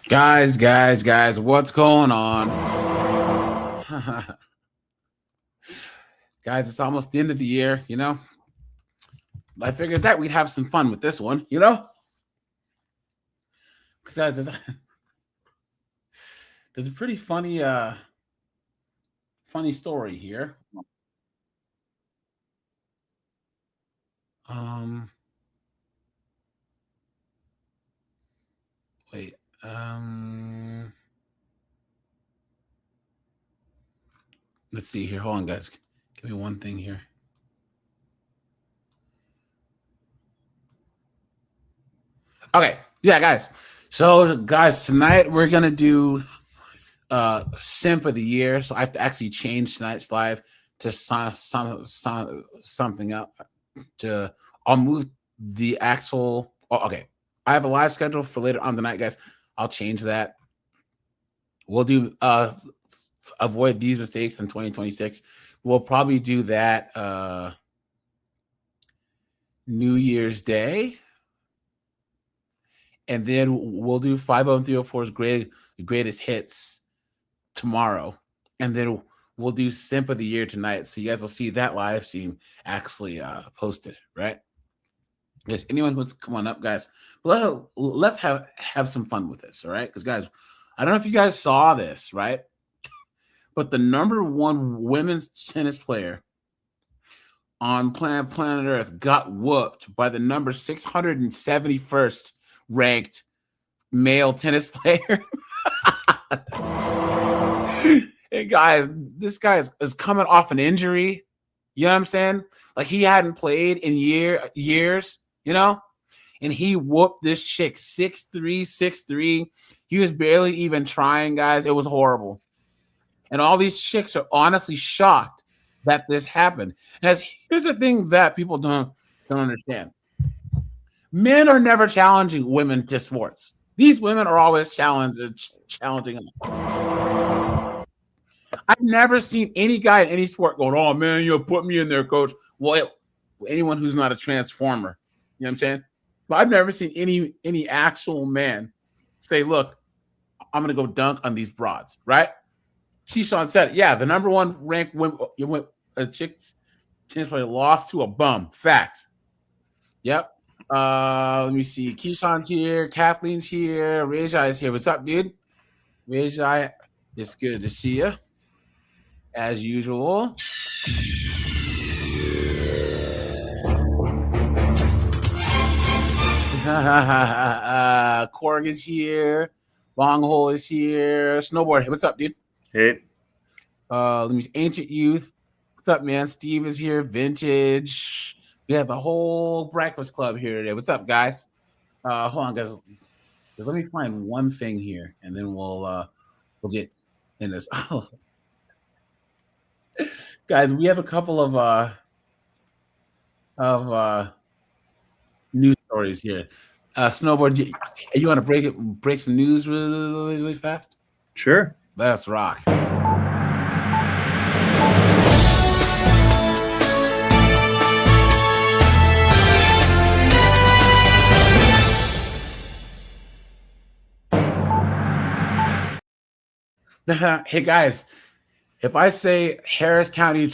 Guys, what's going on? Guys, it's almost the end of the year, I figured that we'd have some fun with this one, Because there's a pretty funny story here. Um wait. Let's see here. Hold on, guys. Give me one thing here. Okay. Yeah, guys. So, guys, tonight we're gonna do simp of the year. So I have to actually change tonight's live to something up. I'll move the actual. Oh, okay. I have a live schedule for later on tonight, guys. I'll change that. We'll do avoid these mistakes in 2026. We'll probably do that New Year's Day. And then we'll do 50304's greatest hits tomorrow. And then we'll do simp of the year tonight. So you guys will see that live stream actually posted, right? Yes, anyone who's come on up, guys. Let's have some fun with this, all right? Because guys, I don't know if you guys saw this, right? But the number one women's tennis player on planet Earth got whooped by the number 671st ranked male tennis player. Hey guys, this guy is coming off an injury. You know what I'm saying? Like he hadn't played in years, and he whooped this chick 6'3", 6'3". He was barely even trying, guys. It was horrible. And all these chicks are honestly shocked that this happened. And here's the thing that people don't understand. Men are never challenging women to sports. These women are always challenging them. I've never seen any guy in any sport going, "Oh man, you put me in there, coach." Well, anyone who's not a transformer, you know what I'm saying? But I've never seen any actual man say, "Look, I'm gonna go dunk on these broads," right? Keyshawn said it. Yeah, the number one ranked chicks tennis player lost to a bum. Facts. Yep. Let me see. Keyshawn's here. Kathleen's here. Rajai is here. What's up, dude? Rajai, it's good to see you. As usual. Korg is here. Longhole is here. Snowboard. What's up, dude? Hey. Let me see. Ancient Youth. What's up, man? Steve is here. Vintage. We have the whole Breakfast Club here today. What's up, guys? Hold on, guys. Let me find one thing here, and then we'll get in this. Guys, we have a couple of news stories here. Snowboard, you want to break some news really fast? Sure. Let's rock. Hey guys, if I say Harris County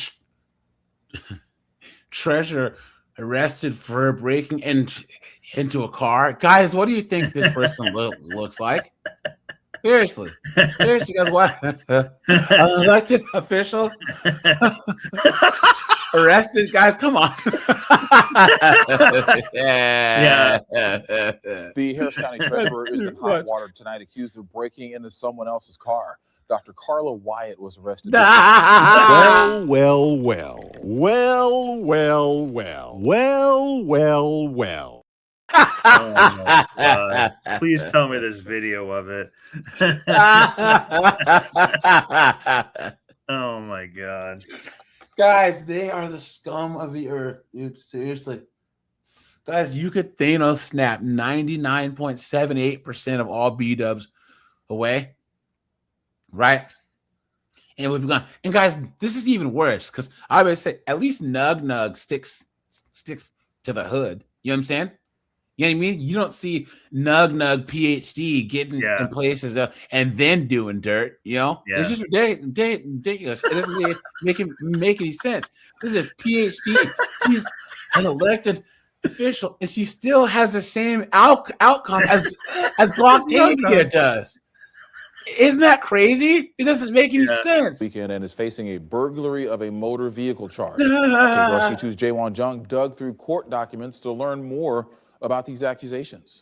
treasurer arrested for breaking into a car, guys, what do you think this person looks like? Seriously, guys, what? An elected official arrested, guys, come on. Yeah. The Harris County treasurer is in hot water tonight, accused of breaking into someone else's car. Dr. Carla Wyatt was arrested. Well. Oh please tell me there's video of it. Oh my God. Guys, they are the scum of the earth, dude. Seriously. Guys, you could Thanos snap 99.78% of all B-dubs away. Right? And it would be gone. And guys, this is even worse because I would say at least Nug sticks to the hood. You know what I'm saying? You know what I mean? You don't see Nug PhD getting in places and then doing dirt. You know, it's just ridiculous. It doesn't make any sense. This is PhD. She's an elected official, and she still has the same outcome as Blocktavia does. Isn't that crazy? It doesn't make any sense. Weekend and is facing a burglary of a motor vehicle charge. KPRC 2's Jaewon Jung dug through court documents to learn more about these accusations.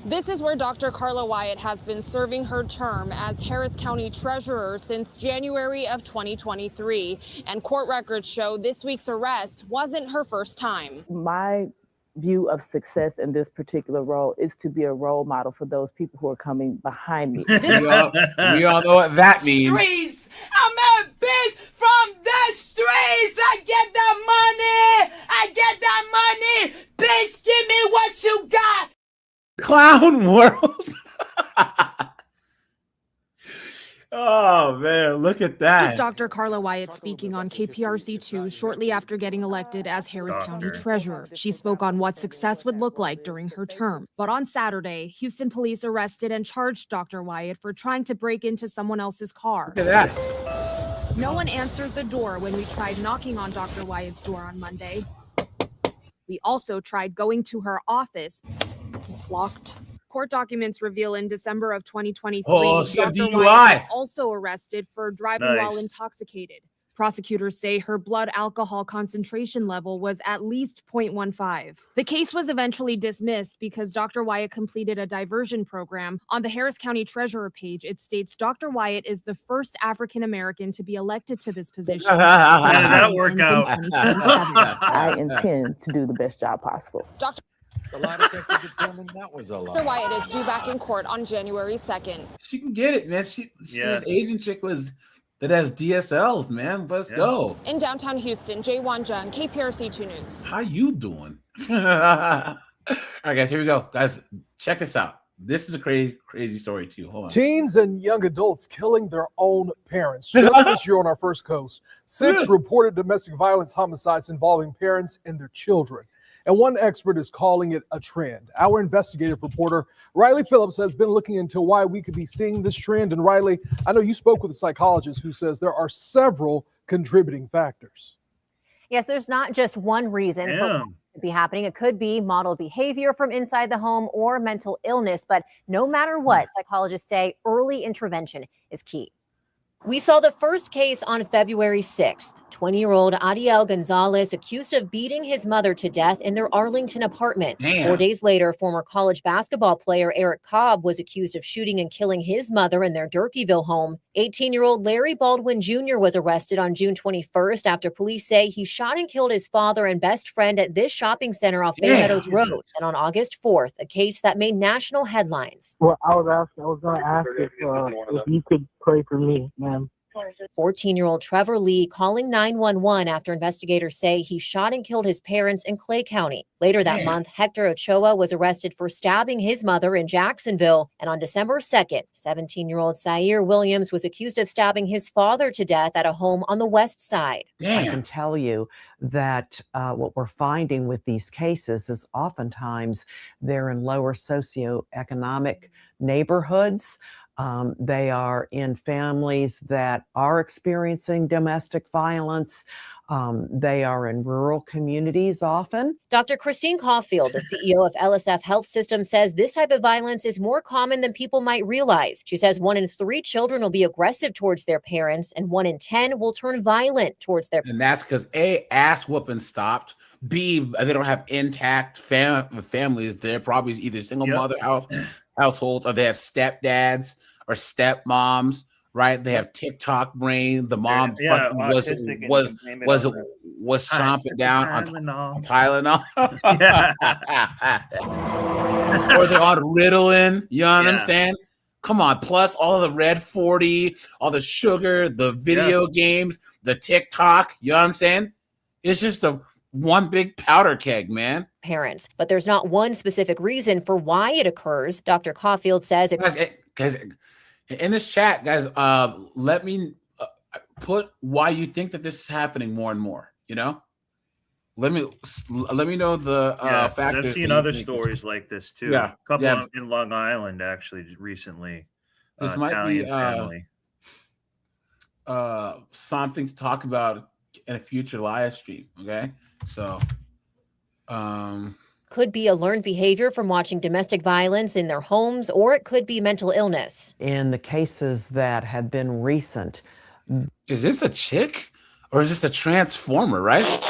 This is where Dr. Carla Wyatt has been serving her term as Harris County Treasurer since January of 2023. And court records show this week's arrest wasn't her first time. My view of success in this particular role is to be a role model for those people who are coming behind me. We all know what that means. Streets. I'm a bitch from the streets. I get that money. I get that money. Bitch, give me what you got. Clown world. Oh man, look at that. This is Dr. Carla Wyatt speaking on KPRC2 shortly after getting elected as Harris County Treasurer. She spoke on what success would look like during her term. But on Saturday, Houston police arrested and charged Dr. Wyatt for trying to break into someone else's car. Look at that. No one answered the door when we tried knocking on Dr. Wyatt's door on Monday. We also tried going to her office. It's locked. Court documents reveal in December of 2023, Dr. Wyatt was also arrested for driving while intoxicated. Prosecutors say her blood alcohol concentration level was at least 0.15. The case was eventually dismissed because Dr. Wyatt completed a diversion program. On the Harris County Treasurer page, it states Dr. Wyatt is the first African-American to be elected to this position. How did that work out? I intend to do the best job possible. The lie detector determined that was a lie. Dr. Wyatt is due back in court on January 2nd. She can get it, man. She this Asian chick that has DSLs, man. Let's go. In downtown Houston, Jaewon Jung, KPRC 2 News. How you doing? All right, guys, here we go. Guys, check this out. This is a crazy story, too. Hold on. Teens and young adults killing their own parents. Just this year on our First Coast, 6 reported domestic violence homicides involving parents and their children. And one expert is calling it a trend. Our investigative reporter, Riley Phillips, has been looking into why we could be seeing this trend. And Riley, I know you spoke with a psychologist who says there are several contributing factors. Yes, there's not just one reason for it to be happening. It could be modeled behavior from inside the home or mental illness. But no matter what, psychologists say early intervention is key. We saw the first case on February 6th. 20-year-old Adiel Gonzalez accused of beating his mother to death in their Arlington apartment. Damn. 4 days later, former college basketball player Eric Cobb was accused of shooting and killing his mother in their Durkeeville home. 18-year-old Larry Baldwin Jr. was arrested on June 21st after police say he shot and killed his father and best friend at this shopping center off Bay Meadows Road. And on August 4th, a case that made national headlines. Well, I was going to ask if you could pray for me, ma'am. 14-year-old Trevor Lee calling 911 after investigators say he shot and killed his parents in Clay County. Later that month, Hector Ochoa was arrested for stabbing his mother in Jacksonville. And on December 2nd, 17-year-old Sair Williams was accused of stabbing his father to death at a home on the west side. I can tell you that what we're finding with these cases is oftentimes they're in lower socioeconomic neighborhoods. They are in families that are experiencing domestic violence. They are in rural communities often. Dr. Christine Caulfield, the CEO of LSF Health System, says this type of violence is more common than people might realize. She says 1 in 3 children will be aggressive towards their parents and 1 in 10 will turn violent towards their parents. And that's because A, ass whooping stopped. B, they don't have intact families. They're probably either single mother households or they have stepdads or stepmoms, right? They have TikTok brain. The mom was chomping down on Tylenol. Or they're on Ritalin. You know what I'm saying? Come on. Plus all the Red 40, all the sugar, the video games, the TikTok. You know what I'm saying? It's just one big powder keg, man. Parents, but there's not one specific reason for why it occurs. Dr. Caulfield says guys, in this chat, guys, let me put why you think that this is happening more and more. You know, Let me know the Yeah, 'cause factors. I've seen that you other think is- stories like this too. Yeah, A couple yeah. in Long Island actually recently. This might Italian be family. Something to talk about in a future live stream. Okay, so Could be a learned behavior from watching domestic violence in their homes, or it could be mental illness. In the cases that have been recent, is this a chick or is this a transformer? Right.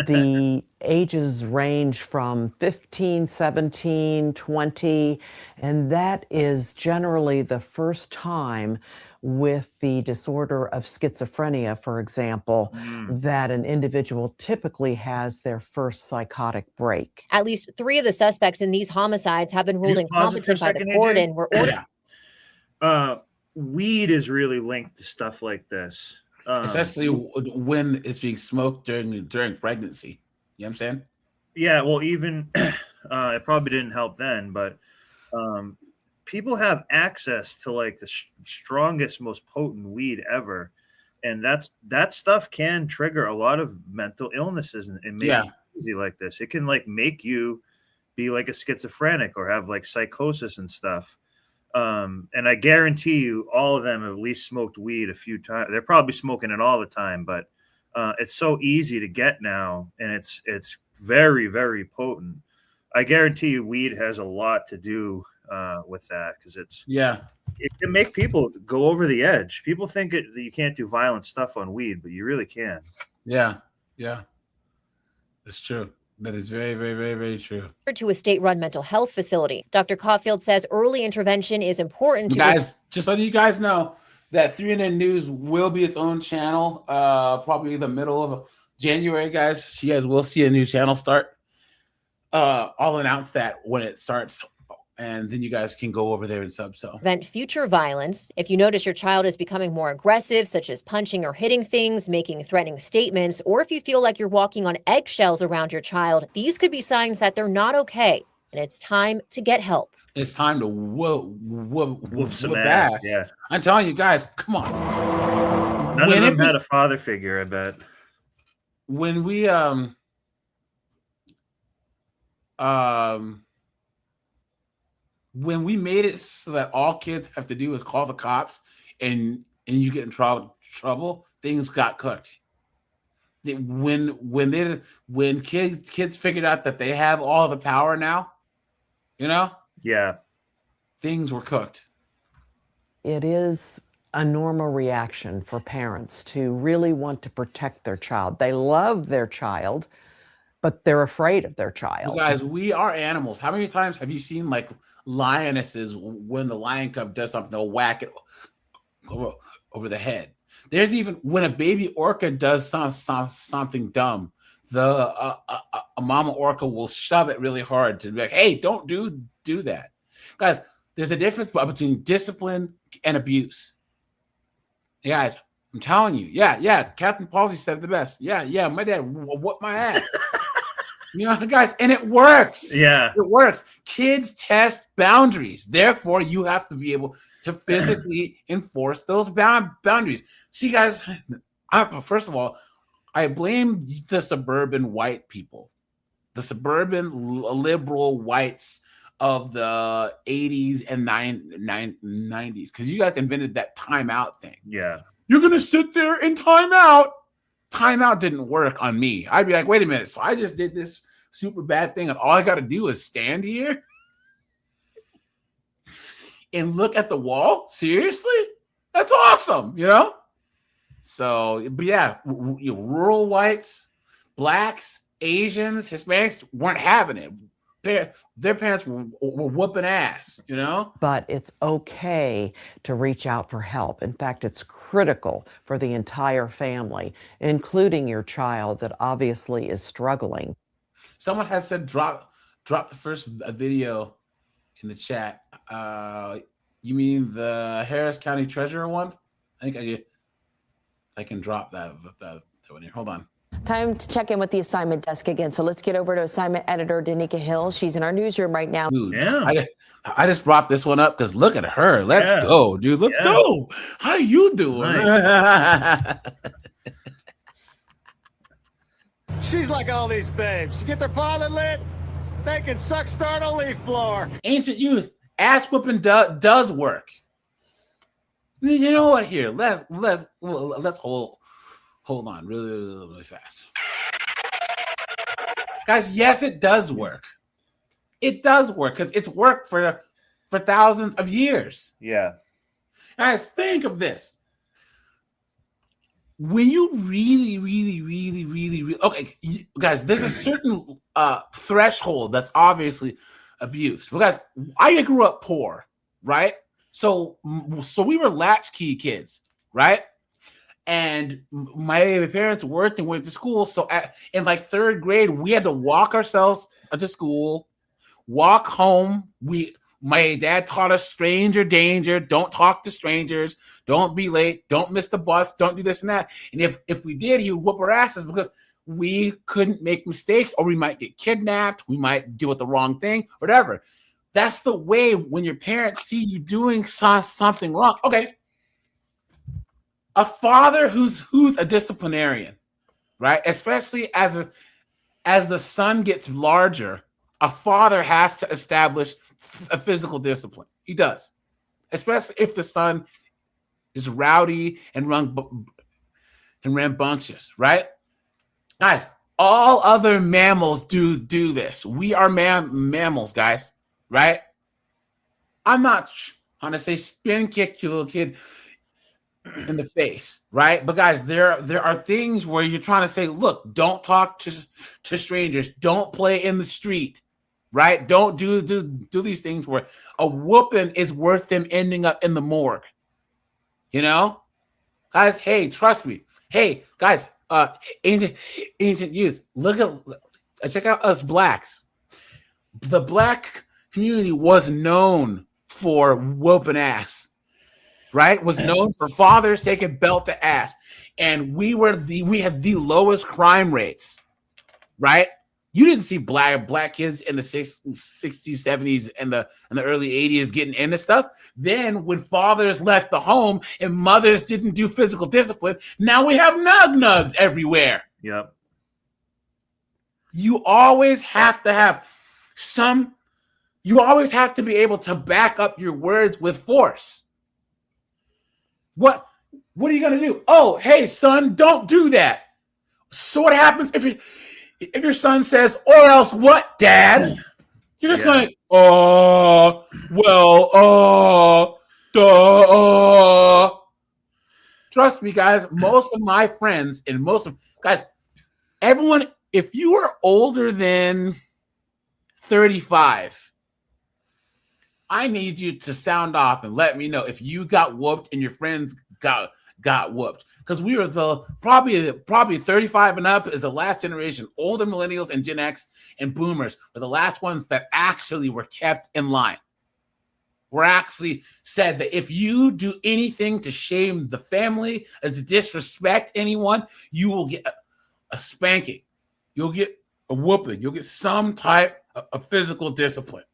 the ages range from 15, 17, 20, and that is generally the first time with the disorder of schizophrenia, for example, that an individual typically has their first psychotic break. At least 3 of the suspects in these homicides have been ruled you pause it for a incompetent by the second, court AJ? and were ordered. Weed is really linked to stuff like this. Especially when it's being smoked during pregnancy. You know what I'm saying? Yeah, well, even it probably didn't help then, but people have access to like the strongest, most potent weed ever, and that stuff can trigger a lot of mental illnesses and make you crazy like this. It can like make you be like a schizophrenic or have like psychosis and stuff. And I guarantee you, all of them have at least smoked weed a few times. They're probably smoking it all the time, but it's so easy to get now, and it's very, very potent. I guarantee you, weed has a lot to do with that because it can make people go over the edge. People think that you can't do violent stuff on weed, but you really can. Yeah, that's true. That is very, very, very, very true. To a state-run mental health facility. Dr. Caulfield says early intervention is important. Guys, just so you guys know that 3NN News will be its own channel, probably the middle of January, guys. You guys will see a new channel start. I'll announce that when it starts, and then you guys can go over there and sub. So prevent future violence. If you notice your child is becoming more aggressive, such as punching or hitting things, making threatening statements, or if you feel like you're walking on eggshells around your child, these could be signs that they're not okay, and it's time to get help. it's time to whoop some ass. Yeah, I'm telling you guys, come on. None of them had a father figure, I bet. When we when we made it so that all kids have to do is call the cops and you get in trouble, things got cooked. When kids figured out that they have all the power now, things were cooked. It is a normal reaction for parents to really want to protect their child. They love their child, but they're afraid of their child. You guys, we are animals. How many times have you seen like lionesses when the lion cub does something, they'll whack it over the head? There's even when a baby orca does something dumb, a mama orca will shove it really hard to be like, hey, don't do that. Guys, there's a difference between discipline and abuse. Hey guys, I'm telling you. Yeah. Captain Palsy said it the best. Yeah. My dad whooped my ass. Guys, and it works. Yeah. It works. Kids test boundaries. Therefore, you have to be able to physically enforce those boundaries. See, guys, first of all, I blame the suburban white people, the suburban liberal whites of the 80s and 90s, because you guys invented that timeout thing. Yeah. You're going to sit there and timeout. Timeout didn't work on me. I'd be like, wait a minute. So I just did this super bad thing, and all I got to do is stand here and look at the wall? Seriously? That's awesome, So, but yeah, rural whites, blacks, Asians, Hispanics weren't having it. Their parents were whooping ass, But it's okay to reach out for help. In fact, it's critical for the entire family, including your child that obviously is struggling. Someone has said drop the first video in the chat. You mean the Harris County Treasurer one? I think I can drop that one here. Hold on. Time to check in with the assignment desk again. So let's get over to assignment editor Danica Hill. She's in our newsroom right now. Dude, yeah. I just brought this one up because look at her. Let's go, dude. Let's go. How you doing? Nice. She's like all these babes. You get their pilot lit, they can suck start a leaf blower. Ancient youth, ass whooping does work. You know what? Here, let's hold on really fast, guys. Yes, it does work. It does work because it's worked for thousands of years. Yeah. Guys, think of this. When you really, okay, guys, there's a certain threshold that's obviously abuse. But guys, I grew up poor, right? So we were latchkey kids, right? And my parents worked and went to school. So in like third grade, we had to walk ourselves to school, walk home. My dad taught us stranger danger. Don't talk to strangers. Don't be late. Don't miss the bus. Don't do this and that. And if we did, he would whoop our asses because we couldn't make mistakes, or we might get kidnapped. We might do it the wrong thing, whatever. That's the way when your parents see you doing something wrong. Okay. A father who's a disciplinarian, right? Especially as the son gets larger, a father has to establish a physical discipline. He does, especially if the son is rowdy and rambunctious, right? Guys, all other mammals do this. We are mammals, guys, right? I'm not trying to say spin kick your little kid in the face, right? But guys, there are things where you're trying to say, look, don't talk to strangers, don't play in the street, right? Don't do these things where a whooping is worth them ending up in the morgue. You know, guys. Hey, trust me. Hey, guys. Ancient youth. Check out us blacks. The black community was known for whooping ass, right? Was known for fathers taking belt to ass, and we had the lowest crime rates, right? You didn't see black kids in the 60s, 70s, and the early 80s getting into stuff. Then when fathers left the home and mothers didn't do physical discipline, now we have nugs everywhere. Yep. You always have to have you always have to be able to back up your words with force. What are you going to do? Oh, hey, son, don't do that. So what happens if your son says, or else what, Dad? You're just going, Trust me, guys, most of my friends and everyone, if you are older than 35, I need you to sound off and let me know if you got whooped and your friends got whooped. Because we were probably 35 and up is the last generation. Older millennials and Gen X and boomers were the last ones that actually were kept in line. Were actually said that if you do anything to shame the family, as to disrespect anyone, you will get a spanking. You'll get a whooping. You'll get some type of physical discipline.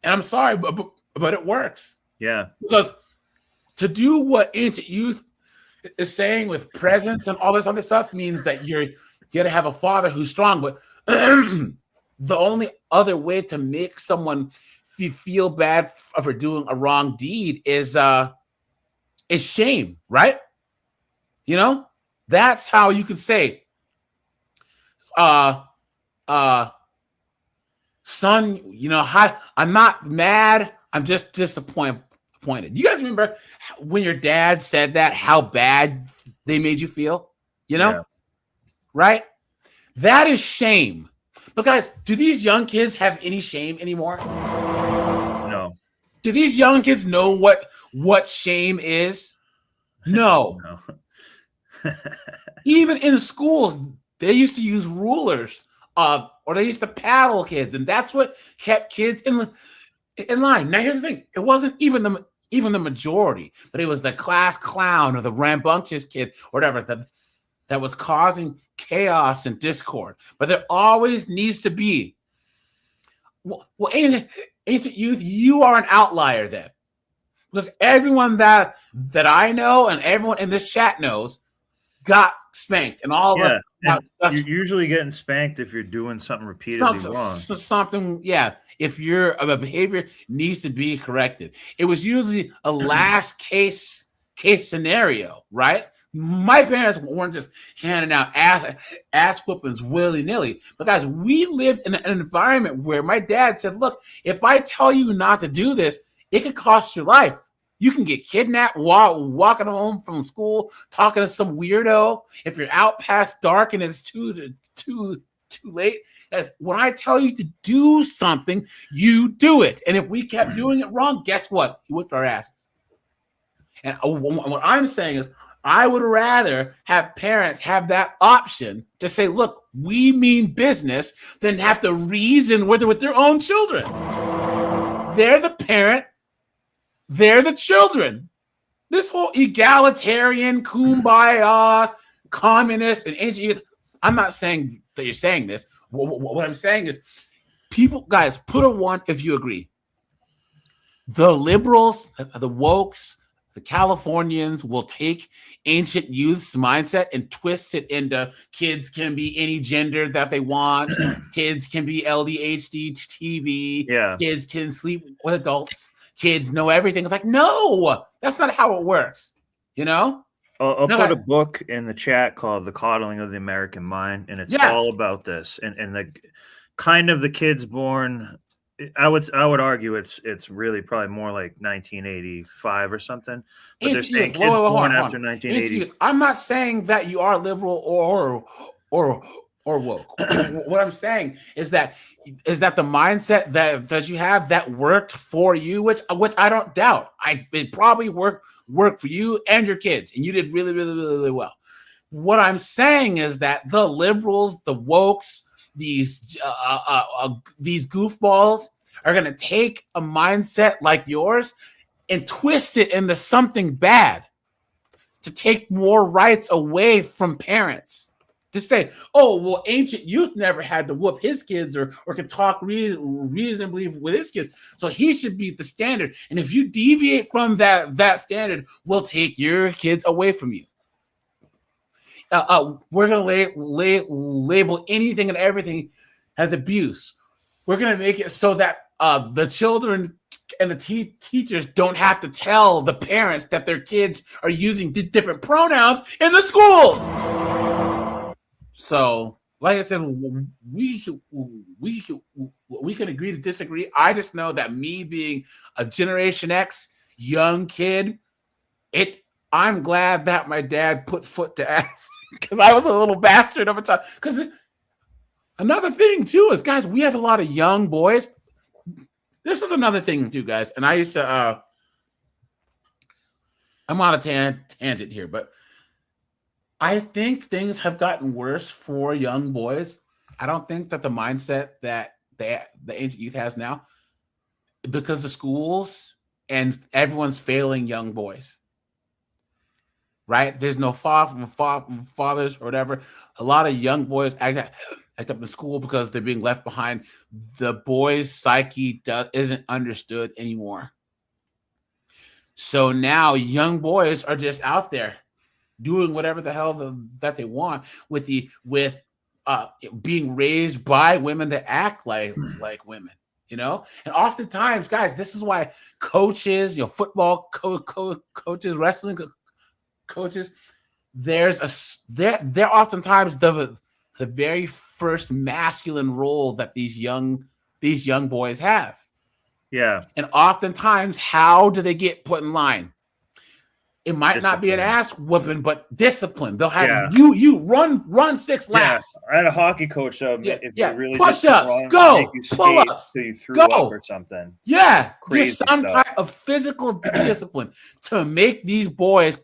And I'm sorry, but it works. Yeah. Because to do what ancient youth is saying with presence and all this other stuff means that you're going to have a father who's strong. But the only other way to make someone feel bad for doing a wrong deed is shame, right? You know, that's how you can say, son, you know, I'm not mad. I'm just disappointed. You guys remember when your dad said that, how bad they made you feel? You know? Yeah. Right? That is shame. But guys, do these young kids have any shame anymore? No. Do these young kids know what shame is? No. No. Even in schools, they used to use rulers, or they used to paddle kids, and that's what kept kids in line. Now, here's the thing: it wasn't even the majority, but it was the class clown or the rambunctious kid, or whatever that was causing chaos and discord. But there always needs to be. Well, ancient youth, you are an outlier then, because everyone that I know and everyone in this chat knows got spanked, and all of us. and got you're usually getting spanked if you're doing something repeatedly wrong. something, yeah. If a behavior needs to be corrected, it was usually a last case scenario, right? My parents weren't just handing out ass whoopings willy nilly, but guys, we lived in an environment where my dad said, "Look, if I tell you not to do this, it could cost your life. You can get kidnapped walking home from school, talking to some weirdo. If you're out past dark and it's too late, guys, when I tell you to do something, you do it. And if we kept doing it wrong, guess what? He whipped our asses." And what I'm saying is, I would rather have parents have that option to say, "Look, we mean business," than have to reason with their own children. They're the parent. They're the children. This whole egalitarian, kumbaya, communist, and ancient youth. I'm not saying that you're saying this. What I'm saying is, people, guys, put a 1 if you agree. The liberals, the wokes, the Californians will take ancient youth's mindset and twist it into kids can be any gender that they want. Kids can be LDHD TV. Yeah. Kids can sleep with adults. Kids know everything. It's like, no, that's not how it works. You know? I'll put a book in the chat called The Coddling of the American Mind, and it's all about this. And the kind of the kids born, I would argue it's really probably more like 1985 or something. But they're saying kids born after 1980. I'm not saying that you are liberal or woke. What I'm saying is that the mindset that you have that worked for you, which I don't doubt. It probably worked for you and your kids, and you did really, really, really, really well. What I'm saying is that the liberals, the wokes, these goofballs are going to take a mindset like yours and twist it into something bad to take more rights away from parents. To say, "Oh, well, ancient youth never had to whoop his kids or could talk reasonably with his kids, so he should be the standard. And if you deviate from that standard, we'll take your kids away from you." We're going to label anything and everything as abuse. We're going to make it so that the children and the teachers don't have to tell the parents that their kids are using different pronouns in the schools. So, like I said, we can agree to disagree. I just know that me being a Generation X young kid, I'm glad that my dad put foot to ass because I was a little bastard of a child. Because another thing too is, guys, we have a lot of young boys. This is another thing too, guys. And I used to, I'm on a tangent here, but I think things have gotten worse for young boys. I don't think that the mindset that the ancient youth has now, because the schools and everyone's failing young boys, right? There's no fathers or whatever. A lot of young boys act up in school because they're being left behind. The boys' psyche isn't understood anymore. So now young boys are just out there doing whatever the hell that they want with being raised by women that act like women, you know? And oftentimes, guys, this is why coaches, football coaches, wrestling coaches, they're oftentimes the very first masculine role that these young boys have. Yeah. And oftentimes, how do they get put in line? It might not be an ass whooping, but discipline. They'll have you run 6 laps. I had a hockey coach. If you really push-ups, go, pull-ups, till you threw go, up or something. Yeah, crazy just some stuff. type of physical discipline to make these boys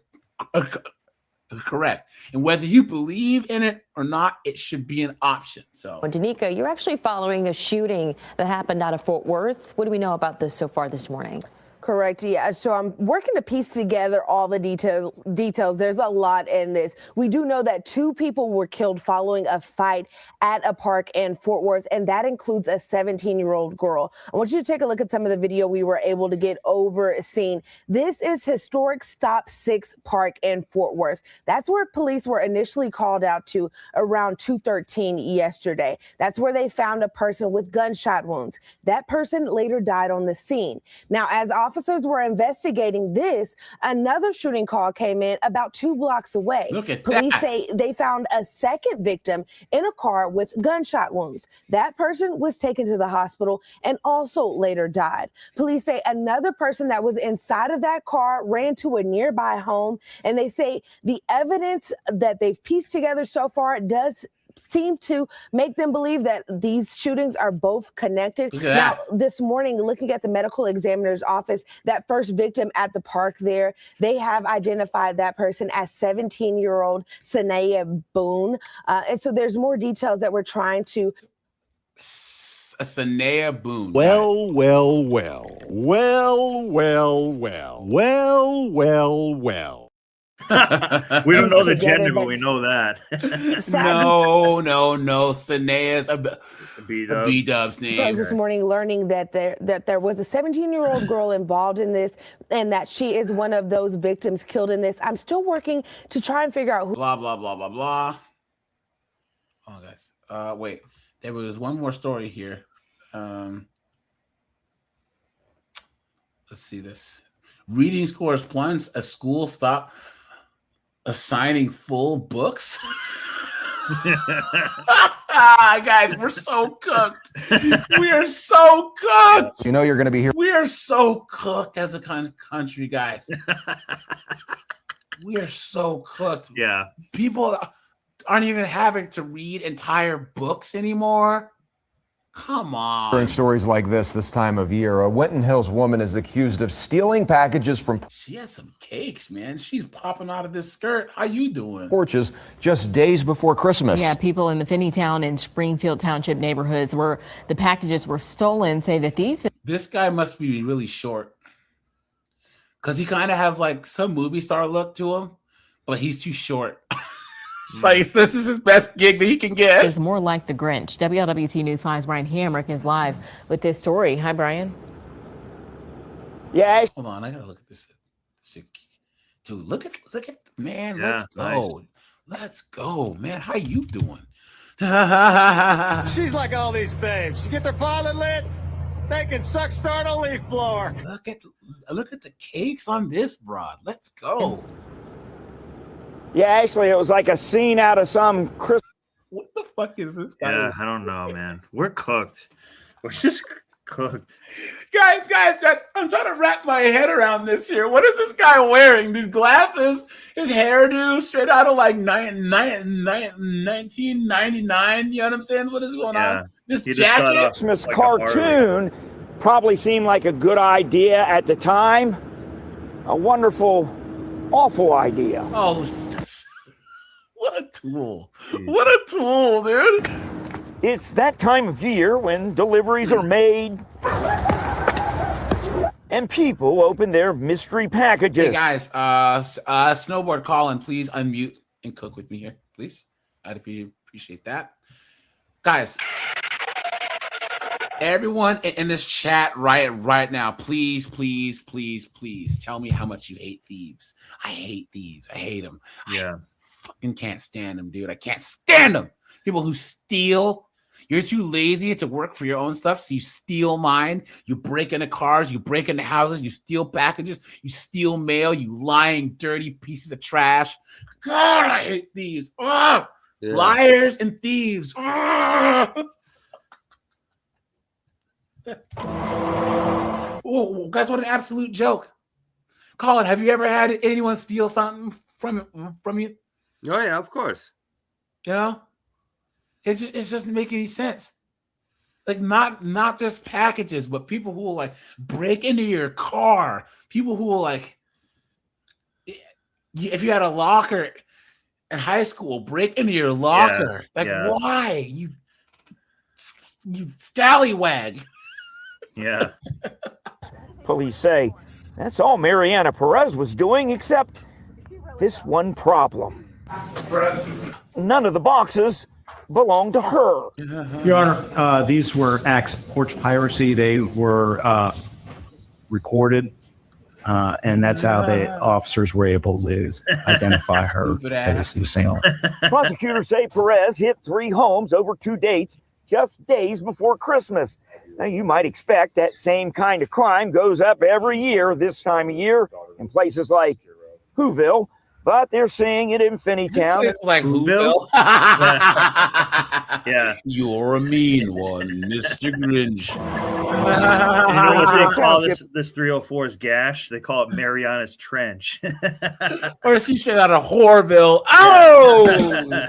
correct. And whether you believe in it or not, it should be an option. So, Danica, you're actually following a shooting that happened out of Fort Worth. What do we know about this so far this morning? Correct. Yeah. So I'm working to piece together all the details. There's a lot in this. We do know that 2 people were killed following a fight at a park in Fort Worth, and that includes a 17-year-old girl. I want you to take a look at some of the video we were able to get overseen. This is historic Stop 6 Park in Fort Worth. That's where police were initially called out to around 2:13 yesterday. That's where they found a person with gunshot wounds. That person later died on the scene. Now, as officers were investigating this, another shooting call came in about 2 blocks away. Look at Police that. say they found a second victim in a car with gunshot wounds. That person was taken to the hospital and also later died. Police say another person that was inside of that car ran to a nearby home, and they say the evidence that they've pieced together so far does seem to make them believe that these shootings are both connected. Look at Now, that. this morning, looking at the medical examiner's office, that first victim at the park there, they have identified that person as 17-year-old Sanaya Boone. And so there's more details that we're trying to. Sanaya Boone. Well, well, well. Well, well, well. Well, well, well. We don't know the gender, but we know that. No. Sanaya's a B-Dub. B-Dub's So name. this morning, learning that there was a 17-year-old girl involved in this, and that she is one of those victims killed in this. I'm still working to try and figure out who. Blah blah blah blah blah. Oh, guys. Wait. There was one more story here. Let's see this. Reading scores plunged as schools stop assigning full books. Guys, we're so cooked. We are so cooked. You know you're going to be here. We are so cooked as a country, guys. We are so cooked. Yeah. People aren't even having to read entire books anymore. Come on. Hearing stories like this time of year, a Winton Hills woman is accused of stealing packages from She has some cakes, man. She's popping out of this skirt. How you doing? porches just days before Christmas. Yeah, people in the Finneytown and Springfield Township neighborhoods where the packages were stolen say the thief. This guy must be really short. Because he kind of has like some movie star look to him, but he's too short. Like, this is his best gig that he can get. Is more like the Grinch. WLWT News 5's Brian Hamrick is live with this story. Hi, Brian. Yeah. Hold on, I gotta look at this. Dude, look at man. Yeah, Let's go. nice. Let's go, man. How you doing? She's like all these babes. You get their pilot lit, they can suck start a leaf blower. Look at the cakes on this broad. Let's go. Yeah, actually, it was like a scene out of some Christmas. What the fuck is this guy? Yeah, I don't know, man. We're cooked. We're just cooked. Guys, I'm trying to wrap my head around this here. What is this guy wearing? These glasses, his hairdo, straight out of like 1999. You know what I'm saying? What is going on? This jacket. Christmas cartoon probably seemed like a good idea at the time. A wonderful, awful idea. Oh, what a tool. What a tool, dude. It's that time of year when deliveries are made and people open their mystery packages. Hey guys, Snowboard Colin, please unmute and cook with me here, please. I'd appreciate that. Guys, everyone in this chat right now, please tell me how much you hate thieves. I hate thieves. I hate them. Yeah. I fucking can't stand them, dude. I can't stand them. People who steal. You're too lazy to work for your own stuff, so you steal mine. You break into cars. You break into houses. You steal packages. You steal mail. You lying, dirty pieces of trash. God, I hate thieves. Ugh! Yeah. Liars and thieves. Ugh! Oh, guys, what an absolute joke. Colin, have you ever had anyone steal something from you? Oh yeah, of course. You know? It just doesn't make any sense. Like not just packages, but people who will like break into your car. People who will like, if you had a locker in high school, break into your locker. Why? You scallywag. Yeah. Police say That's all Mariana Perez was doing, except this one problem. None of the boxes belong to her. Your Honor, these were acts of porch piracy. They were recorded, and that's how the officers were able to identify her as Lucille. Prosecutors say Perez hit 3 homes over 2 dates just days before Christmas. Now, you might expect that same kind of crime goes up every year this time of year in places like Whoville, but they're seeing it in Finneytown. It's like Whoville. Yeah. You're a mean one, Mr. Grinch. You know what they call this 304's gash? They call it Mariana's Trench. Or is he straight out of Whoreville? Oh!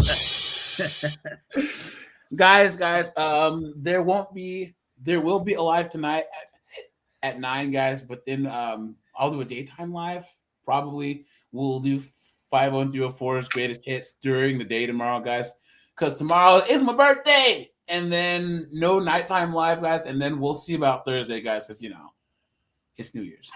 guys, there will be a live tonight at 9, guys, but then I'll do a daytime live. Probably we'll do 50304's greatest hits during the day tomorrow, guys, because tomorrow is my birthday. And then no nighttime live, guys, and then we'll see about Thursday, guys, because it's New Year's.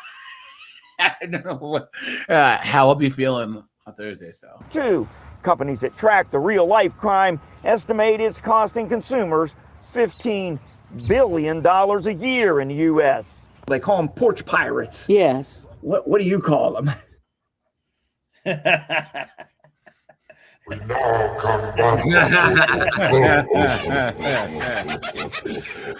I don't know how I'll be feeling on Thursday. So 2 companies that track the real life crime estimate it's costing consumers $15 billion a year in the U.S. They call them porch pirates. Yes. What do you call them?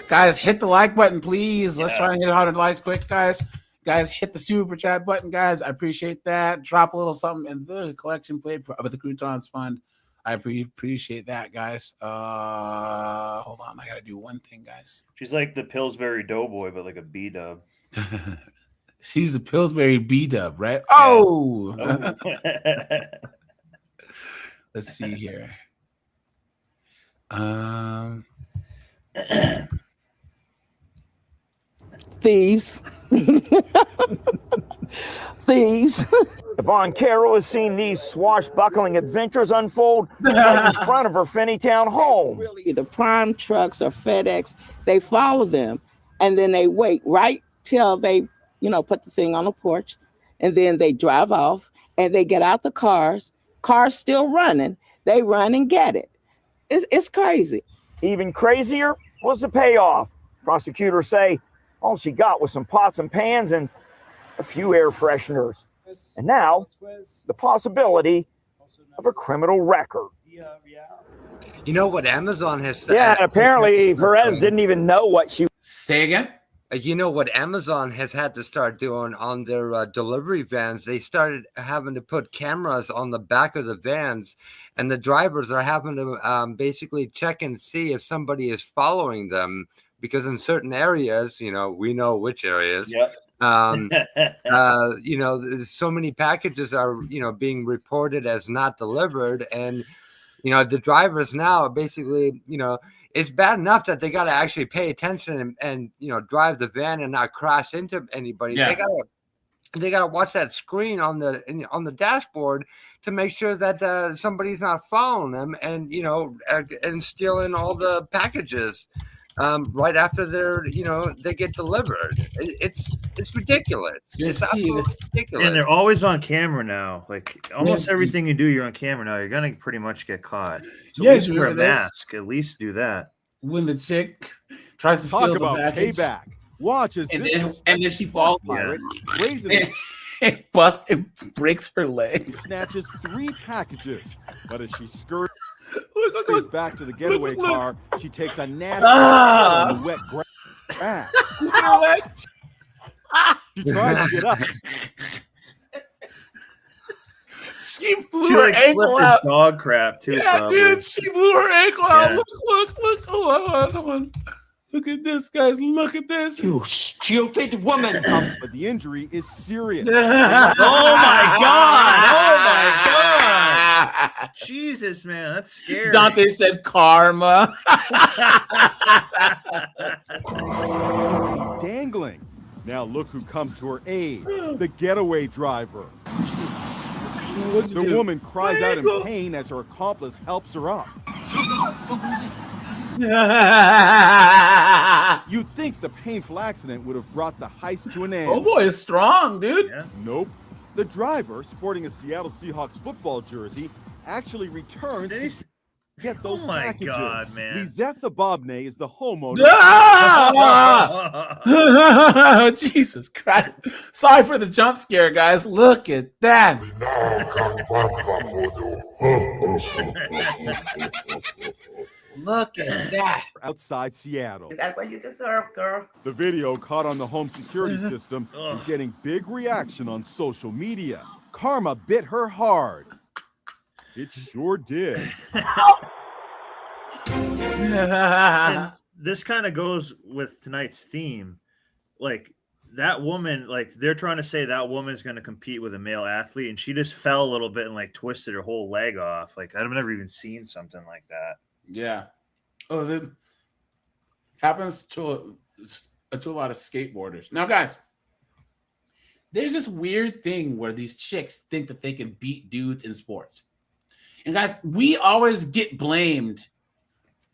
Guys, hit the like button, please. Let's try and get 100 likes quick, guys. Guys, hit the super chat button, guys. I appreciate that. Drop a little something in the collection plate for the Croutons Fund. I appreciate that, guys. Hold on, I gotta do one thing, guys. She's like the Pillsbury Doughboy, but like a B-dub. She's the Pillsbury B-dub, right? Oh! Let's see here. Thieves. Thieves. Yvonne Carroll has seen these swashbuckling adventures unfold right in front of her Finneytown home. The prime trucks or FedEx, they follow them and then they wait right till they, put the thing on the porch, and then they drive off and they get out the cars still running. They run and get it. It's crazy. Even crazier was the payoff. Prosecutors say all she got was some pots and pans and a few air fresheners. And now, the possibility of a criminal record. You know what Amazon has said? Yeah, apparently Perez didn't even know what she... Say again? You know what Amazon has had to start doing on their delivery vans? They started having to put cameras on the back of the vans, and the drivers are having to basically check and see if somebody is following them, because in certain areas, we know which areas. Yep. So many packages are, being reported as not delivered, and the drivers now are basically, it's bad enough that they got to actually pay attention and drive the van and not crash into anybody. Yeah. They got to watch that screen on the dashboard to make sure that somebody's not following them and and stealing all the packages right after they get delivered. It's ridiculous. It's absolutely ridiculous. And they're always on camera now. Like almost everything you do, you're on camera now. You're gonna pretty much get caught. So at least wear a mask. At least do that. When the chick tries to talk steal about the package, payback. Watch as and this then she falls, brazenly it breaks her leg. snatches 3 packages, but as she scurries back to the getaway car, she takes a nasty smell in the wet grass. She tries to get up. She blew She her like ankle slipped out. her dog crap too. Yeah, probably. dude, she blew her ankle out. Yeah. Look. Hold on. Look at this, guys. Look at this. You stupid woman. But the injury is serious. Oh my god! Jesus, man, that's scary. Dante said karma. Dangling. Now look who comes to her aid. The getaway driver. The woman cries out in pain as her accomplice helps her up. You'd think the painful accident would have brought the heist to an end. Oh boy, it's strong, dude. Yeah. Nope. The driver, sporting a Seattle Seahawks football jersey, actually returns to get those Oh my packages. God, man. Lizette the Bobney is the homeowner. Ah! Jesus Christ. Sorry for the jump scare, guys. Look at that. Look at that. Outside Seattle. That's what you deserve, girl. The video caught on the home security system is getting big reaction on social media. Karma bit her hard. It sure did. And this kind of goes with tonight's theme. Like that woman, like they're trying to say that woman's going to compete with a male athlete, and she just fell a little bit and like twisted her whole leg off. Like I've never even seen something like that. Yeah. Oh, that happens to a lot of skateboarders. Now, guys, there's this weird thing where these chicks think that they can beat dudes in sports. And guys, we always get blamed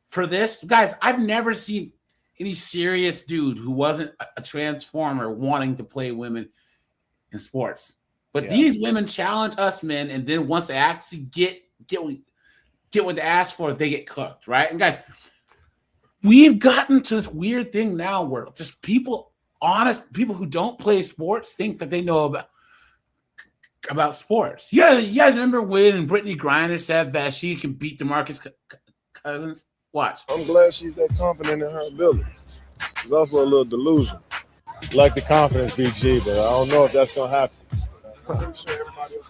for this. Guys, I've never seen any serious dude who wasn't a transformer wanting to play women in sports. But these women challenge us men, and then once they actually get what they ask for, they get cooked, right? And guys, we've gotten to this weird thing now where just people who don't play sports think that they know about sports. Yeah, you guys remember when Brittany Griner said that she can beat DeMarcus Cousins? Watch. I'm glad she's that confident in her abilities. She's also a little delusional. Like the confidence, BG, but I don't know if that's gonna happen.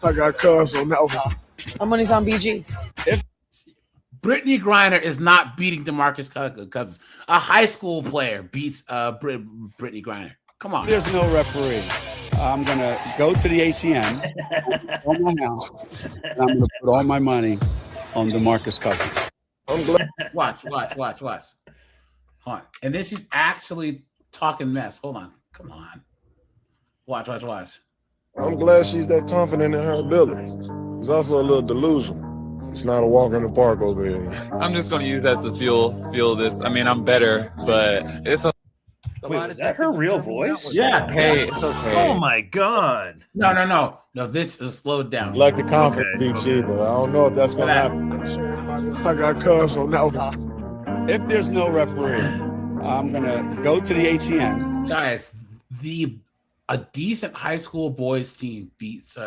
I got cuz on that one. My money's on BG. Brittany Griner is not beating DeMarcus Cousins. A high school player beats Brittany Griner. Come on. There's no referee. I'm going to go to the ATM on my house, and I'm going to put all my money on DeMarcus Cousins. I'm glad. Watch. Hold on. And then she's actually talking mess. Hold on. Come on. Watch. I'm glad she's that confident in her abilities. She's also a little delusional. It's not a walk in the park over here. I'm just going to use that to fuel this. I mean, I'm better, but it's a. Wait, is that her real voice? Yeah. Hey, it's okay. Oh my God. No. This is slowed down. Like the confidence, BG, but I don't know if that's gonna happen. I got cuz on that one. If there's no referee, I'm going to go to the ATM. Guys, a decent high school boys team beats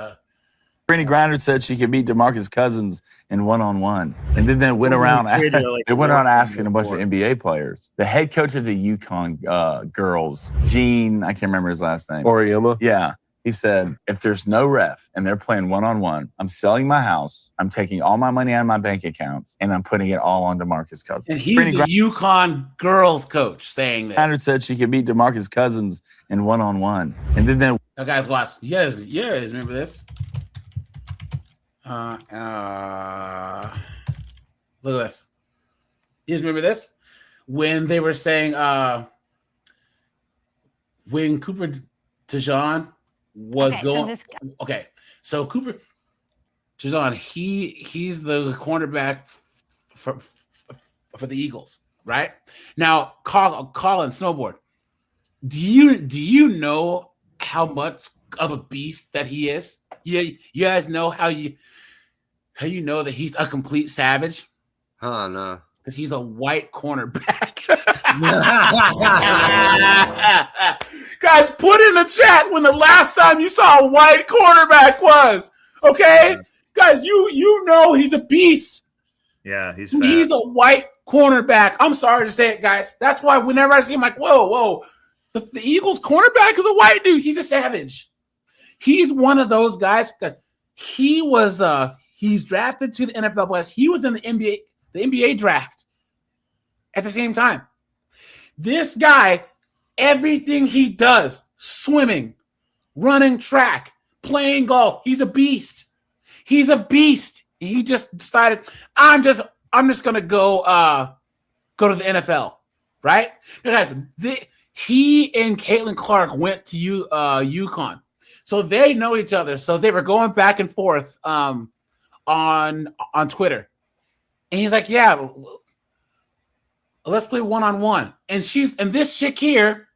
Brittany Griner said she could beat DeMarcus Cousins in one-on-one, and then they went around. They went around asking a bunch of NBA players. The head coach of the UConn girls, Gene, I can't remember his last name. Oriema. Yeah, he said if there's no ref and they're playing one-on-one, I'm selling my house, I'm taking all my money out of my bank accounts, and I'm putting it all on DeMarcus Cousins. And he's the UConn girls coach saying this. Griner said she could beat DeMarcus Cousins in one-on-one, and then they. Now, guys, watch. Yes, remember this? Look at this. You guys remember this? When they were saying when Cooper DeJean was going. So Cooper DeJean, he's the cornerback for the Eagles, right? Now, Colin Snowboard. Do you know how much of a beast that he is? You guys know how you know that he's a complete savage? No. Because he's a white cornerback. Guys, put in the chat when the last time you saw a white cornerback was. Okay? Guys, you know he's a beast. Yeah, he's fat. He's a white cornerback. I'm sorry to say it, guys. That's why whenever I see him, like, whoa. The Eagles cornerback is a white dude. He's a savage. He's one of those guys because he was he's drafted to the NFL West. He was in the NBA draft at the same time. This guy, everything he does, swimming, running track, playing golf, he's a beast. He just decided, I'm just gonna go to the NFL, right? Now guys, he and Caitlin Clark went to UConn. So they know each other. So they were going back and forth on Twitter. And he's like, yeah, let's play one-on-one. And this chick here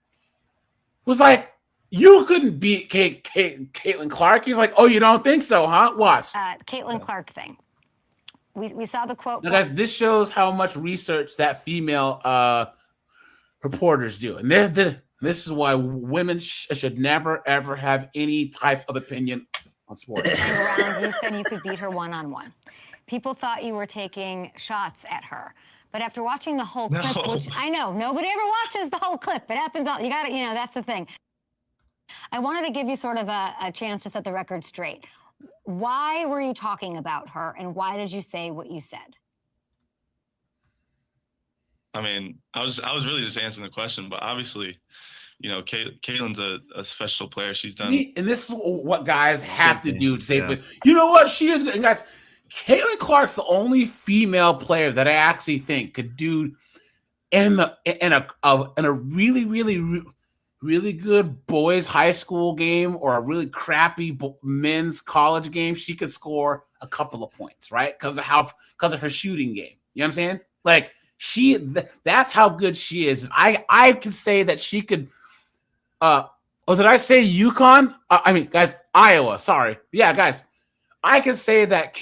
was like, you couldn't beat Caitlin Clark. He's like, oh, you don't think so, huh? Watch. Caitlin Clark thing. We saw the quote. Now, guys, this shows how much research that female reporters do. And this is why women should never, ever have any type of opinion on sports. You said you could beat her one-on-one. People thought you were taking shots at her. But after watching the whole clip, which I know nobody ever watches the whole clip, it happens all, you got to, that's the thing. I wanted to give you sort of a chance to set the record straight. Why were you talking about her, and why did you say what you said? I mean, I was really just answering the question, but obviously, Caitlin's a special player. She's done. And this is what guys have to do to save this. You know what? She is good. And guys, Caitlin Clark's the only female player that I actually think could do in a really good boys high school game or a really crappy men's college game. She could score a couple of points, right? Because of her shooting game. You know what I'm saying? Like that's how good she is. I could say that she could. Did I say UConn? I mean, guys, Iowa. Sorry. Yeah, guys. I can say that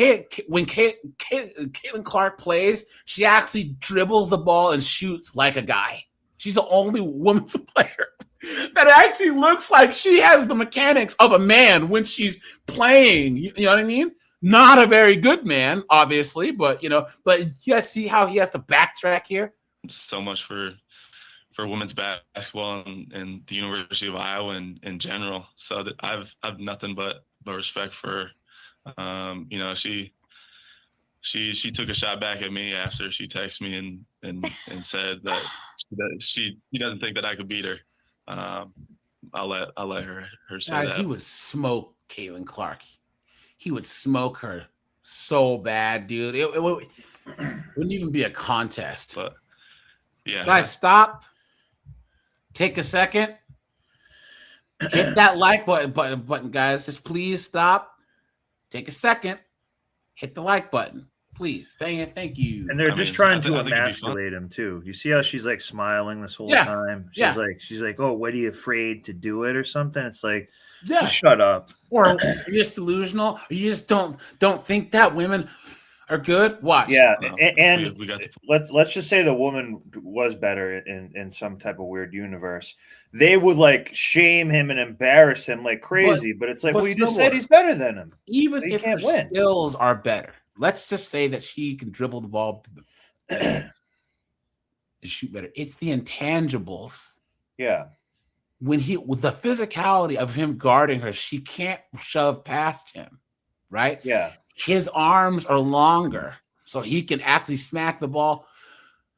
when Caitlin Clark plays, she actually dribbles the ball and shoots like a guy. She's the only women's player that actually looks like she has the mechanics of a man when she's playing. You know what I mean? Not a very good man, obviously, but you guys see how he has to backtrack here? So much for women's basketball and the University of Iowa in general. So that I've nothing but respect for her. She took a shot back at me after she texted me and said that she doesn't think that I could beat her. I'll let her say Guys, that. he would smoke Caitlin Clark. He would smoke her so bad, dude. It wouldn't even be a contest. But yeah, guys, stop. Take a second. Hit that like button, guys. Just please stop. Take a second. Hit the like button. Please. Thank you. And they're just trying to emasculate him too. You see how she's like smiling this whole time? She's like, oh, what are you afraid to do it or something? It's like, just shut up. Or you're just delusional. Or you just don't think that women are good. Watch. Yeah, and we got let's just say the woman was better in some type of weird universe. They would like shame him and embarrass him like crazy, but it's like, well, you just said he's better than him. Even if her skills are better, let's just say that she can dribble the ball and shoot better. It's the intangibles. Yeah. With the physicality of him guarding her, she can't shove past him, right? Yeah. His arms are longer, so he can actually smack the ball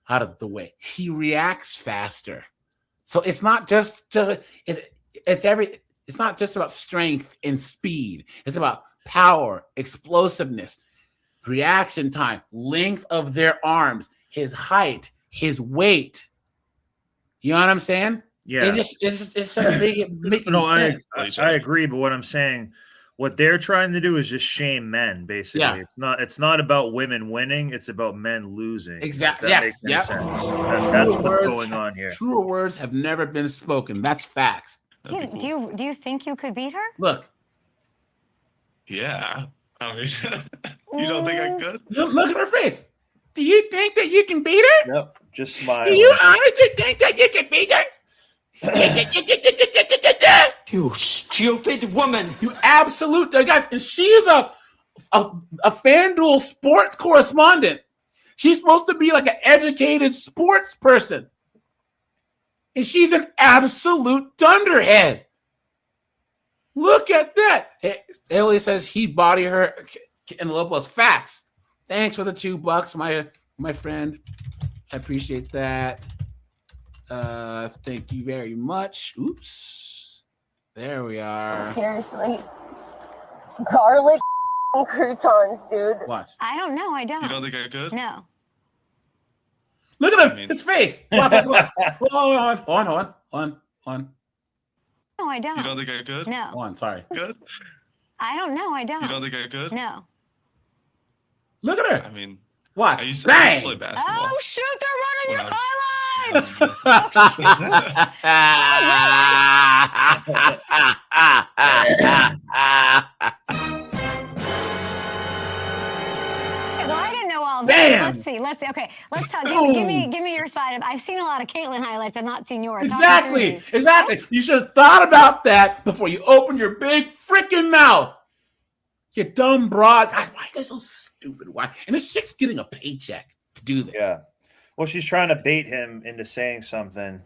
out of the way. He reacts faster. So it's not just it's not just about strength and speed. It's about power, explosiveness, reaction time, length of their arms, his height, his weight. You know what I'm saying? Yeah. It's just making sense. I agree, but what I'm saying, what they're trying to do is just shame men, basically. Yeah. It's not about women winning, it's about men losing. Exactly. That Yes. makes any sense. That's what's going on here. Truer words have never been spoken. That's facts. Do you think you could beat her? Look. Yeah. I mean, you don't think I could? Look at her face. Do you think that you can beat her? Nope. Just smile. Do you honestly think that you can beat her? You stupid woman. You absolute guys. And she is a FanDuel sports correspondent. She's supposed to be like an educated sports person. And she's an absolute dunderhead. Look at that. Hey, Ellie says he'd body her in the Lopez. Facts. Thanks for the $2, my friend. I appreciate that. Thank you very much. Oops. There we are. Seriously. Garlic croutons, dude. Watch. I don't know. I don't. You don't think I could? No. Look at him. His face. Watch. Hold on. No, I don't. You don't think I could? No. Hold on. Sorry. Good. I don't know. I don't. You don't think I could? No. Look at her. I mean, Watch. I used to Bang! play basketball. Oh, shoot, they're running your When highlights. Well, I didn't know all this. Bam! Let's see. Okay, let's talk. Give me your side of. I've seen a lot of Caitlyn highlights. I've not seen yours. Talk me through these. Exactly. You should have thought about that before you open your big freaking mouth. You dumb broad. God, why are you guys so stupid? Why? And this chick's getting a paycheck to do this. Yeah. Well, she's trying to bait him into saying something.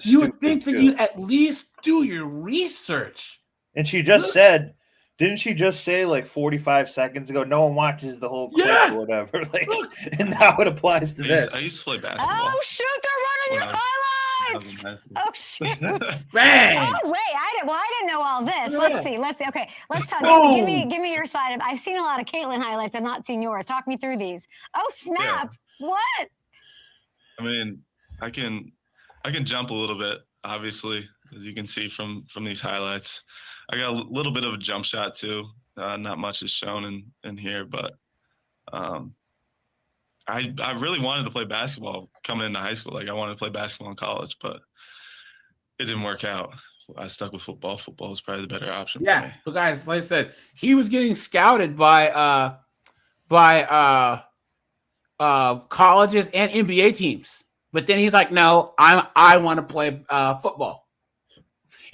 You would think that stupid, you too. at least do your research. And she just said, didn't she just say like 45 seconds ago, no one watches the whole clip Yeah. or whatever? Like, and now it applies to this. I used to play basketball. Oh shoot, they're running your highlights. Oh shoot. Bang! Oh wait, I didn't know all this. Yeah. Let's see. Okay, let's talk. Boom. Give me your side of. I've seen a lot of Caitlyn highlights. I've not seen yours. Talk me through these. Oh snap! What? I mean, I can jump a little bit, obviously, as you can see from these highlights. I got a little bit of a jump shot too. Not much is shown in here, but I really wanted to play basketball coming into high school. Like I wanted to play basketball in college, but it didn't work out. I stuck with football. Football was probably the better option for me. Yeah, but guys, like I said, he was getting scouted by colleges and NBA teams. But then he's like, no, I want to play football.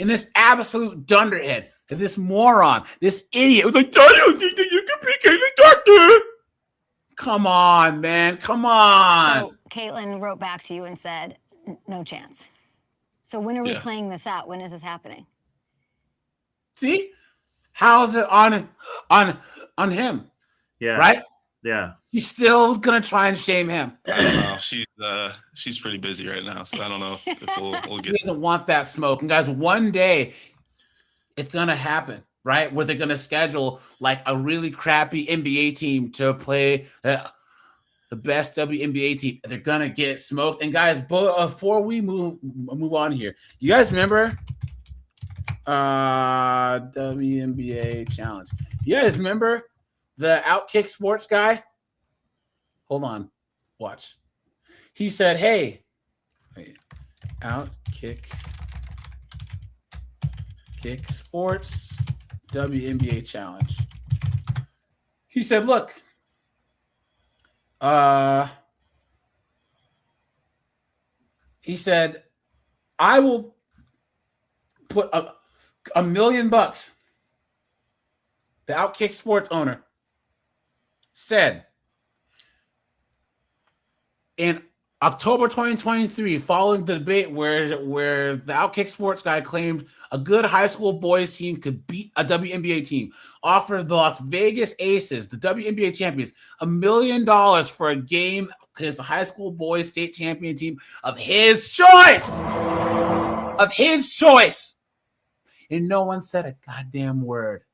And this absolute dunderhead, this moron, this idiot was like, I don't think that you can be Caitlyn Doctor. Come on, man. Come on. So Caitlyn wrote back to you and said, no chance. So when are we playing this out? When is this happening? See? How is it on him? Yeah. Right? Yeah. He's still gonna try and shame him. I don't know. She's pretty busy right now, so I don't know if we'll He get. doesn't want that smoke. And guys, one day it's gonna happen, right? Where they're gonna schedule like a really crappy NBA team to play the best WNBA team. They're gonna get smoked. And guys, before we move on here, you guys remember WNBA challenge? You guys remember the Outkick Sports guy? Hold on, watch. He said, "Hey, Outkick Sports WNBA challenge." He said, "Look, he said, I will put $1 million." The Outkick Sports owner said in October 2023, following the debate where the Outkick Sports guy claimed a good high school boys team could beat a WNBA team, offered the Las Vegas Aces, the WNBA champions, $1 million for a game against a high school boys state champion team of his choice. Of his choice. And no one said a goddamn word.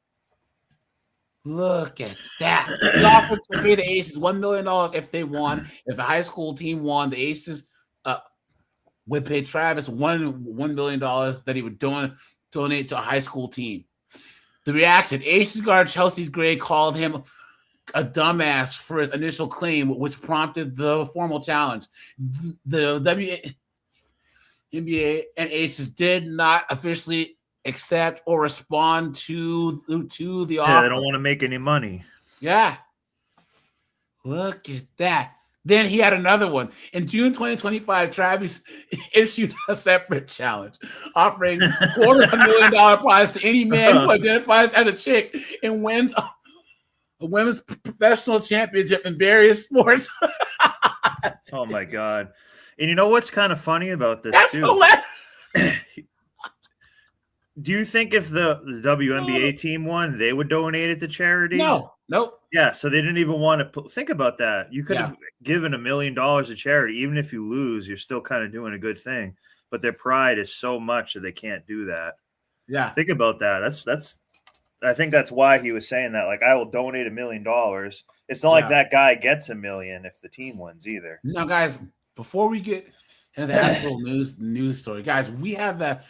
Look at that. He offered to pay the Aces $1 million if they won. If the high school team won, the Aces would pay Travis $1 million that he would donate to a high school team. The reaction: Aces guard Chelsea Gray called him a dumbass for his initial claim, which prompted the formal challenge. The WNBA and Aces did not officially accept or respond to the offer. Yeah, they don't want to make any money. Yeah. Look at that. Then he had another one. In June 2025, Travis issued a separate challenge, offering $250,000 prize to any man who identifies as a chick and wins a women's professional championship in various sports. Oh my God. And you know what's kind of funny about this? That's too? hilarious. Do you think if the WNBA team won, they would donate it to charity? No. Nope. Yeah, so they didn't even want to think about that. You could have given $1 million to charity. Even if you lose, you're still kind of doing a good thing. But their pride is so much that they can't do that. Yeah. Think about that. That's I think that's why he was saying that. Like, I will donate $1 million. It's not like that guy gets $1 million if the team wins either. Now, guys, before we get into the actual news story, guys, we have the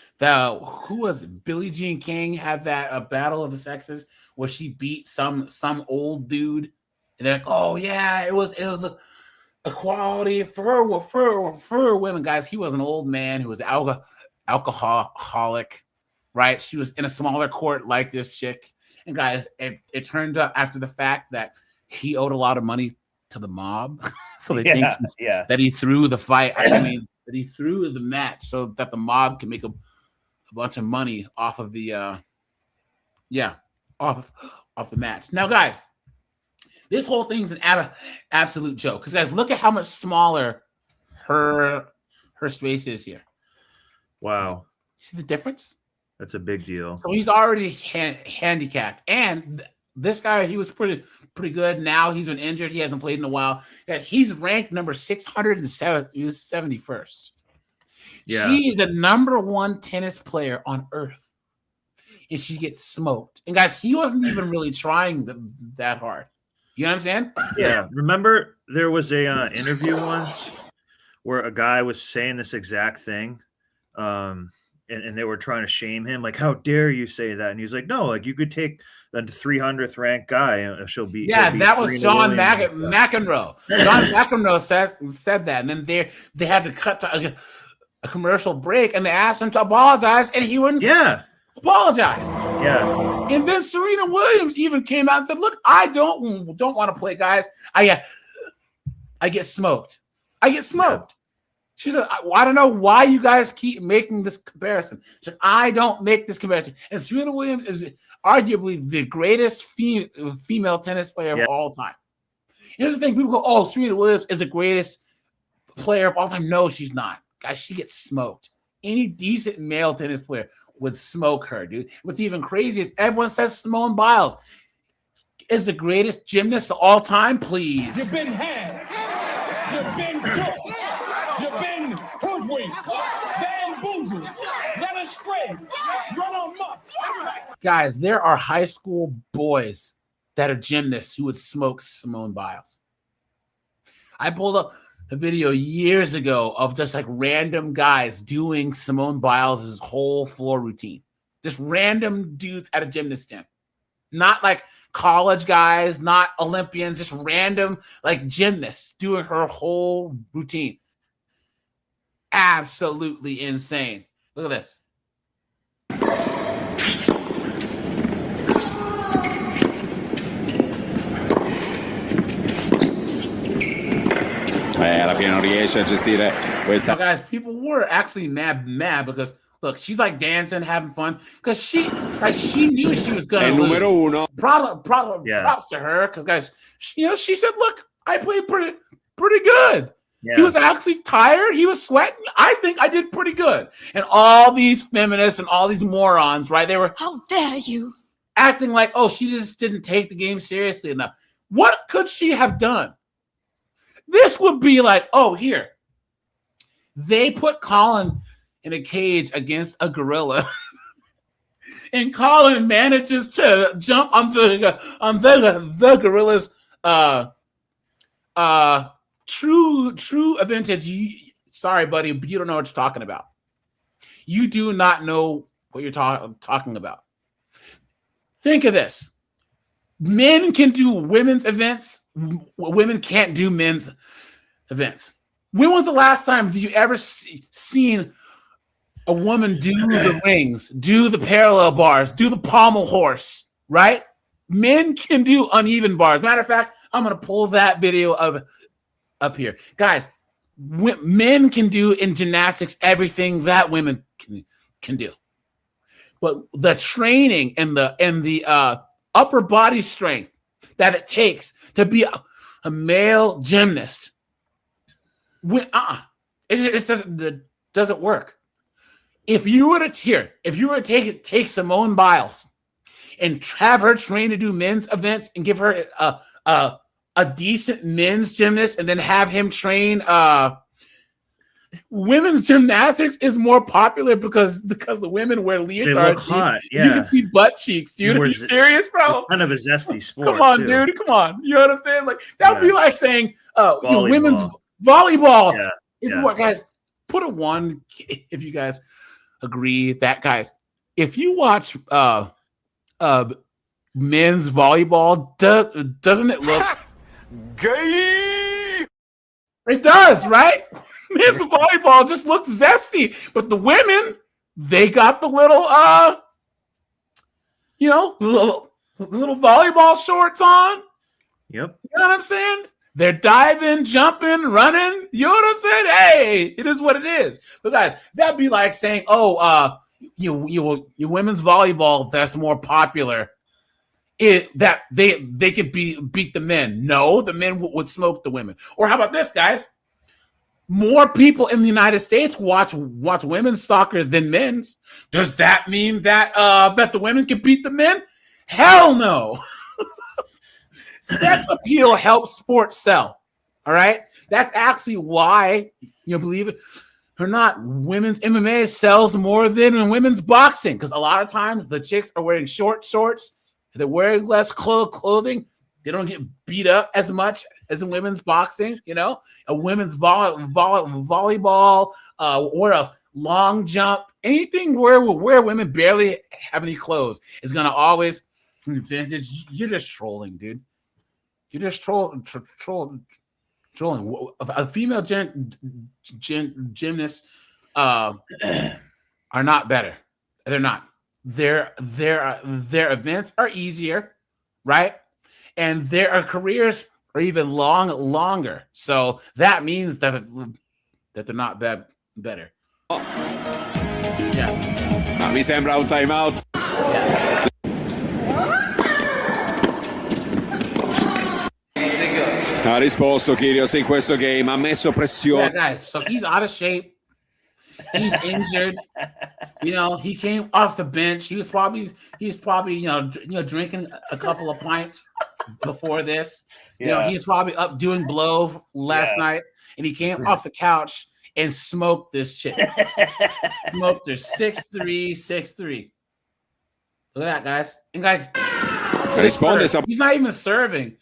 who was it? Billie Jean King had that battle of the sexes where she beat some old dude And they're like, oh yeah, it was equality for women, guys. He was an old man who was alcoholic, right? She was in a smaller court like this chick. And guys, it turned out after the fact that he owed a lot of money to the mob. So they think that he threw the fight. I mean, that he threw the match so that the mob can make a bunch of money off of the off the match. Now, guys, this whole thing's an absolute joke. Because guys, look at how much smaller her space is here. Wow. You see the difference? That's a big deal. So he's already handicapped. And this guy, he was pretty good. Now he's been injured. He hasn't played in a while. Guys, he's ranked number 671st. Yeah. She is the number 1 tennis player on earth. And she gets smoked. And guys, he wasn't even really trying that hard. You know what I'm saying? Yeah. Remember there was a interview once where a guy was saying this exact thing. And they were trying to shame him, like, how dare you say that? And he was like, no, like, you could take the 300th ranked guy and she'll be. Yeah, that was John McEnroe. John McEnroe said that. And then they had to cut to a commercial break and they asked him to apologize and he wouldn't apologize. Yeah. And then Serena Williams even came out and said, look, I don't want to play, guys. I get smoked. I get smoked. She said, I don't know why you guys keep making this comparison. She said, I don't make this comparison. And Serena Williams is arguably the greatest female tennis player of all time. Here's the thing. People go, oh, Serena Williams is the greatest player of all time. No, she's not. Guys, she gets smoked. Any decent male tennis player would smoke her, dude. What's even crazy is everyone says Simone Biles is the greatest gymnast of all time, please. You've been had. You've been duped. You've been hoodwinked, bamboozled, led astray, run amok. Guys, there are high school boys that are gymnasts who would smoke Simone Biles. I pulled up a video years ago of just like random guys doing Simone Biles' whole floor routine. Just random dudes at a gymnast gym. Not like college guys, not Olympians, just random like gymnasts doing her whole routine. Absolutely insane. Look at this. Alla fine non riesce a gestire questa. Now, guys, people were actually mad because look, she's like dancing, having fun because she knew she was gonna lose. Numero uno. Props to her because guys, she said, "Look, I played pretty good." Yeah. He was actually tired. He was sweating. I think I did pretty good. And all these feminists and all these morons, right? They were, how dare you, acting like, oh, she just didn't take the game seriously enough. What could she have done? This would be like, oh, here. They put Colin in a cage against a gorilla. And Colin manages to jump on the gorilla's true advantage. Sorry, buddy, but you don't know what you're talking about. You do not know what you're talking about. Think of this. Men can do women's events. Women can't do men's events. When was the last time did you ever seen a woman do the rings, do the parallel bars, do the pommel horse, right? Men can do uneven bars. Matter of fact, I'm going to pull that video up here. Guys, men can do in gymnastics everything that women can do. But the training and the upper body strength that it takes to be a male gymnast, it doesn't work. If you were to take Simone Biles and have her train to do men's events and give her a decent men's gymnast and then have him train women's gymnastics is more popular because the women wear leotards. Hot, yeah. You can see butt cheeks, dude. Are you serious, bro? It's kind of a zesty sport. Come on, too. dude. Come on. You know what I'm saying? Like that would be like saying, women's volleyball is more. Guys, put a 1 if you guys agree that, guys. If you watch men's volleyball, doesn't it look Gay. It does, right? Men's volleyball just looks zesty, but the women, they got the little, little volleyball shorts on. Yep. You know what I'm saying? They're diving, jumping, running. You know what I'm saying? Hey, it is what it is. But guys, that'd be like saying, your women's volleyball that's more popular. That they could beat the men. No, the men would smoke the women. Or how about this, guys? More people in the United States watch women's soccer than men's. Does that mean that that the women can beat the men? Hell no. Sex appeal helps sports sell. All right, that's actually why, you believe it or not, women's MMA sells more than women's boxing, because a lot of times the chicks are wearing short shorts. They're wearing less clothing. They don't get beat up as much as in women's boxing. You know, a women's volleyball. What else? Long jump. Anything where women barely have any clothes is gonna always vintage. You're just trolling, dude. You're just trolling. A female gymnasts are not better. They're not. Their events are easier, right? And their careers are even longer. So that means that they're not better. Yeah. Mi sembra un timeout. Ha risposto Kyrgios in questo game, ha messo pressione. Yeah, guys, so he's out of shape. He's injured. You know, he came off the bench. He was probably drinking a couple of pints before this. You know, he's probably up doing blow last night, and he came off the couch and smoked this chick. Smoked her 6'3", 6'3". Look at that, guys. And guys, he's not even serving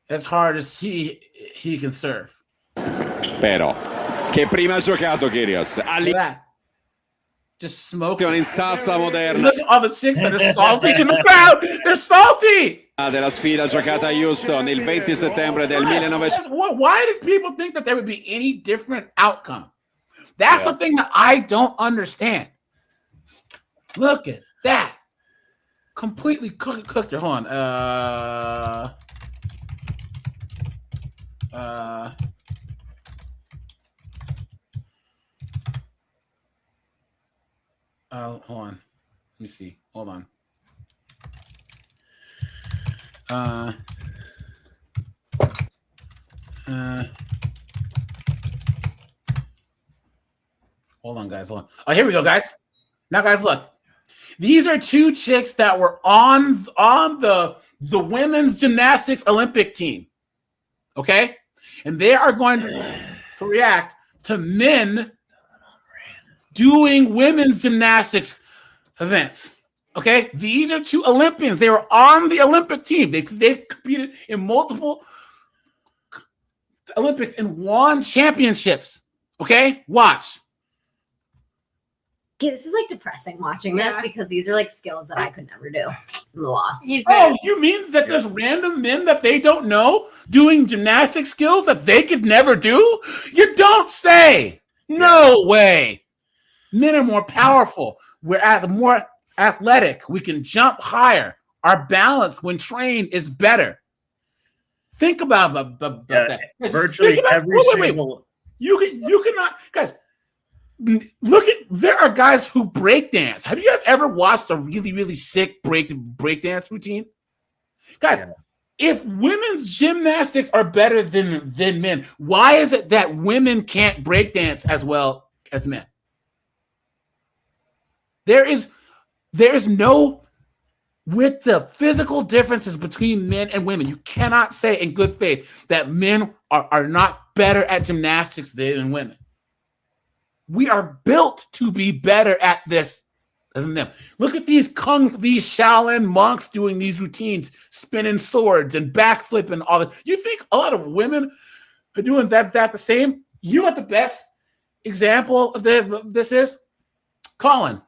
as hard as he can serve. Però che prima ha giocato Kyrgios. Just smoking. In salsa moderna. Look at all the chicks that are salty in the crowd. They're salty. Della sfida giocata a Houston il 20 settembre del 1900. Why did people think that there would be any different outcome? That's the thing that I don't understand. Look at that. Completely cooked your horn. Hold on. Let me see. Hold on. Hold on, guys. Hold on. Oh, here we go, guys. Now, guys, look. These are two chicks that were on the women's gymnastics Olympic team. Okay? And they are going to react to men doing women's gymnastics events. Okay? These are two Olympians. They were on the Olympic team. They've competed in multiple Olympics and won championships. Okay? Watch. Yeah, this is like depressing watching this because these are like skills that I could never do. I'm lost. Oh, you mean that there's random men that they don't know doing gymnastic skills that they could never do? You don't say. No way. Men are more powerful. We're more athletic. We can jump higher. Our balance when trained is better. Think about that. Virtually every single. You cannot, guys. Look at, there are guys who break dance. Have you guys ever watched a really, really sick break dance routine? Guys, if women's gymnastics are better than men, why is it that women can't break dance as well as men? There is no, with the physical differences between men and women, you cannot say in good faith that men are not better at gymnastics than women. We are built to be better at this than them. Look at these Shaolin monks doing these routines, spinning swords and backflipping and all that. You think a lot of women are doing that the same? You know what the best example of this is? Colin.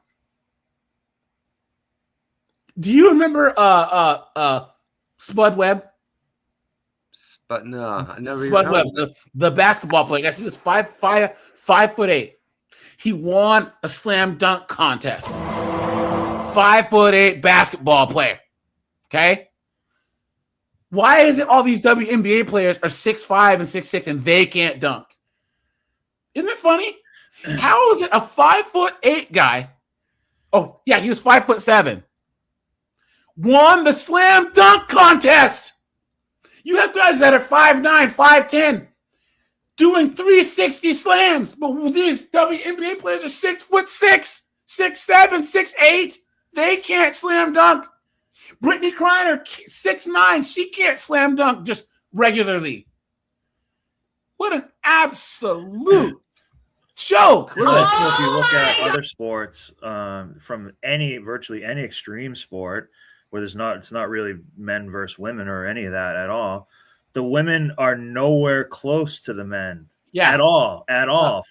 Do you remember Spud Webb? But no, I never even Spud heard Webb, of it. the basketball player, guys, he was 5'8". He won a slam dunk contest. 5'8" basketball player. Okay. Why is it all these WNBA players are 6'5" and 6'6" and they can't dunk? Isn't it funny? How is it a 5'8" guy? Oh, yeah, he was 5'7". Won the slam dunk contest. You have guys that are 5'9", 5'10", doing 360 slams, but these WNBA players are 6'6", 6'7", 6'8". They can't slam dunk. Brittany Griner, 6'9", she can't slam dunk just regularly. What an absolute joke! Well, if you look at other sports, from virtually any extreme sport, where it's not really men versus women or any of that at all, the women are nowhere close to the men. Yeah. At all.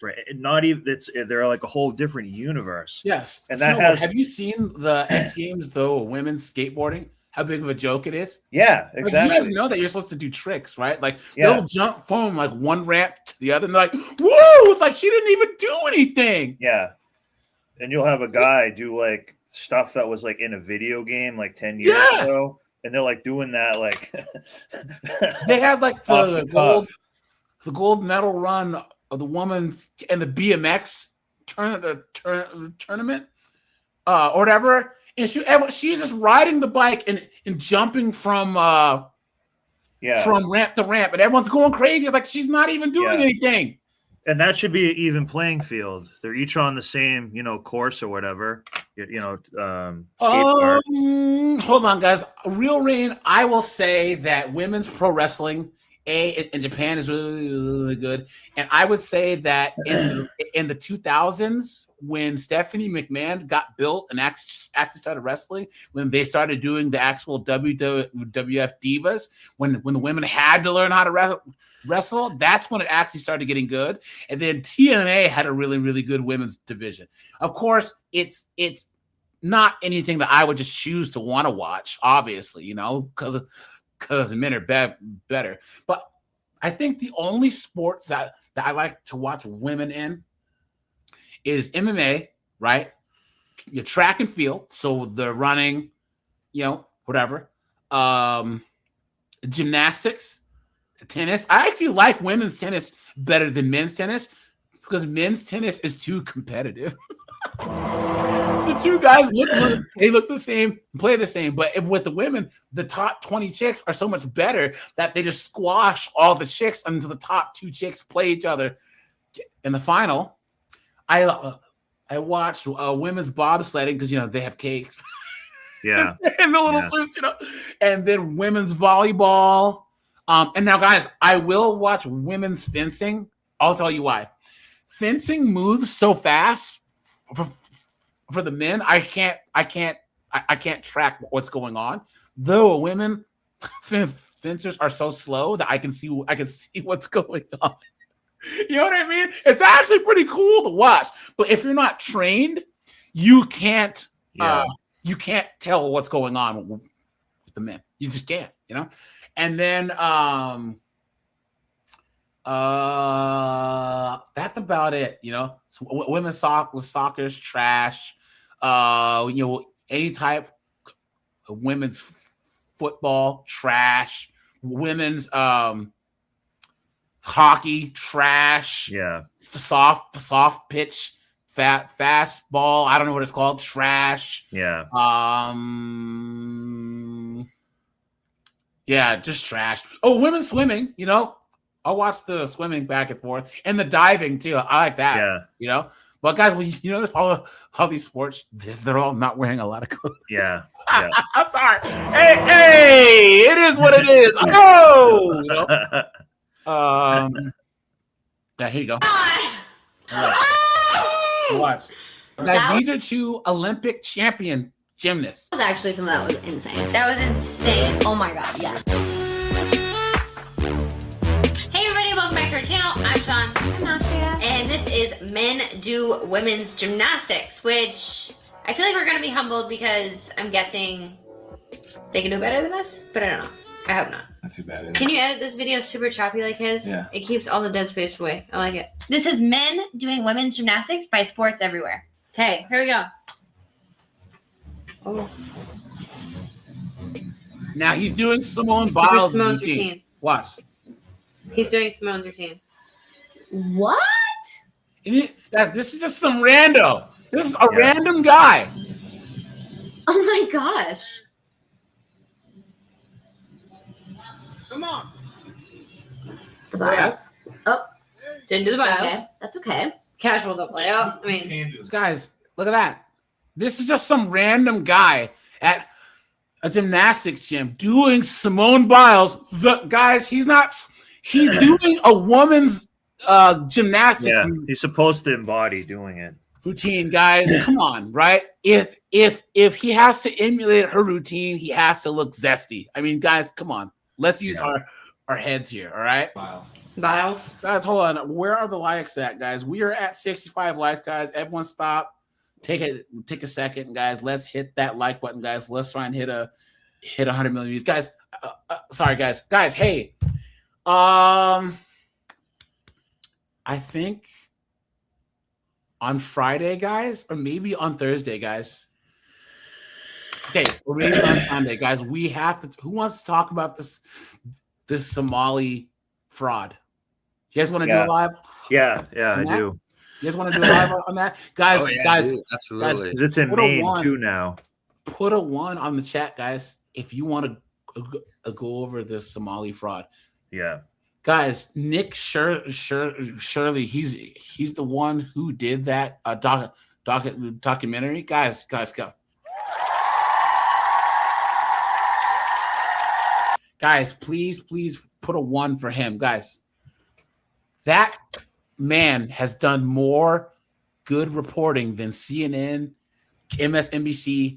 For not even, they're like a whole different universe. Yes. And that have you seen the X Games though? Women's skateboarding, how big of a joke it is? Yeah, Like, exactly. you guys know that you're supposed to do tricks, right? Like Yeah. they'll jump from like one ramp to the other, and they're like, "Whoa!" It's like she didn't even do anything. Yeah. And you'll have a guy do like stuff that was like in a video game like 10 years ago. And they're like doing that like They had like Off the the gold medal run of the woman in the BMX tournament or whatever, and she's just riding the bike and jumping from ramp to ramp, and everyone's going crazy. It's like she's not even doing anything. And that should be an even playing field. They're each on the same, course or whatever. Skate park. Hold on, guys. Real Rain, I will say that women's pro wrestling in Japan is really, really, really good. And I would say that in the 2000s, when Stephanie McMahon got built and actually started wrestling, when they started doing the actual WWF Divas, when the women had to learn how to wrestle, that's when it actually started getting good. And then TNA had a really, really good women's division. Of course, it's not anything that I would just choose to want to watch, obviously, because men are better. But I think the only sports that I like to watch women in is MMA, right? Your track and field, so the running, whatever. Gymnastics, tennis. I actually like women's tennis better than men's tennis because men's tennis is too competitive. The two guys look the same, play the same, but with the women, the top 20 chicks are so much better that they just squash all the chicks until the top 2 chicks play each other in the final. I watched women's bobsledding because they have cakes, Yeah, and the little suits, and then women's volleyball. And now, guys, I will watch women's fencing. I'll tell you why. Fencing moves so fast for the men. I can't track what's going on. Though women fencers are so slow that I can see what's going on. You know what I mean? It's actually pretty cool to watch. But if you're not trained, you can't tell what's going on with the men. You just can't, And then that's about it, So women's soccer's trash. Any type of women's football, trash. Women's hockey, trash. Yeah. Soft pitch, fastball. I don't know what it's called. Trash. Yeah. Yeah, just trash. Oh, women's swimming, I'll watch the swimming back and forth and the diving too. I like that. Yeah. But guys, you notice all these sports, they're all not wearing a lot of clothes. Yeah. I'm sorry. Hey, it is what it is. Oh, yeah, here you go. Watch. Guys, these are 2 Olympic champion gymnasts. That was actually something that was insane. That was insane. Oh my god, yeah. Hey everybody, welcome back to our channel. I'm Sean. Nastia. And this is Men Do Women's Gymnastics, which I feel like we're gonna be humbled because I'm guessing they can do better than us, but I don't know. I hope not. Not too bad. Can you edit this video super choppy like his? Yeah. It keeps all the dead space away. I like it. This is men doing women's gymnastics by Sports Everywhere. Okay, here we go. Oh. Now he's doing Simone Biles' Simone's routine. routine. Watch. He's doing Simone's routine. What? This is just some rando. This is a random guy. Oh my gosh. Come on. The bios. Oh, didn't do the bios. Okay. That's okay. Casual double layout. I mean, Guys, look at that. This is just some random guy at a gymnastics gym doing Simone Biles. He's doing a woman's gymnastics. Yeah, he's supposed to embody doing it. Routine, guys. Come on, right? If he has to emulate her routine, he has to look zesty. I mean, guys, come on. Let's use our heads here, all right? Biles. Guys, hold on. Where are the likes at, guys? We are at 65 likes, guys. Everyone stop. Take a second, guys. Let's hit that like button, guys. Let's try and hit 100 million views. Guys, sorry, guys. Guys, hey. I think on Friday, guys, or maybe on Thursday, guys. Okay, or maybe on Sunday, guys. We have to. Who wants to talk about this Somali fraud? You guys want to do a live? Yeah, I do. You guys want to do a live on that, guys? Guys, dude, absolutely. Because it's in Maine too now. Put a 1 on the chat, guys, if you want to go over this Somali fraud. Yeah. Guys, Nick Shirley, he's the one who did that documentary. Guys, go. Guys, please put a 1 for him, guys. That man has done more good reporting than CNN, MSNBC,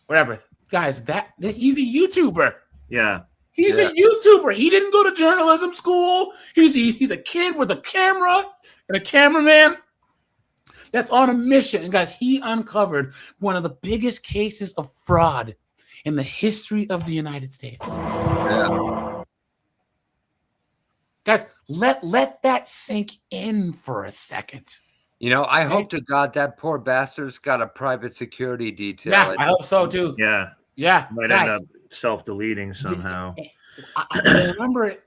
whatever. Guys, he's a YouTuber. Yeah. He's a YouTuber. He didn't go to journalism school. He's a kid with a camera and a cameraman that's on a mission. And guys, he uncovered one of the biggest cases of fraud in the history of the United States. Yeah. Guys, let that sink in for a second. You know, I hope to God that poor bastard's got a private security detail. Yeah, I hope so too. Yeah. Might guys, end up self-deleting somehow. I remember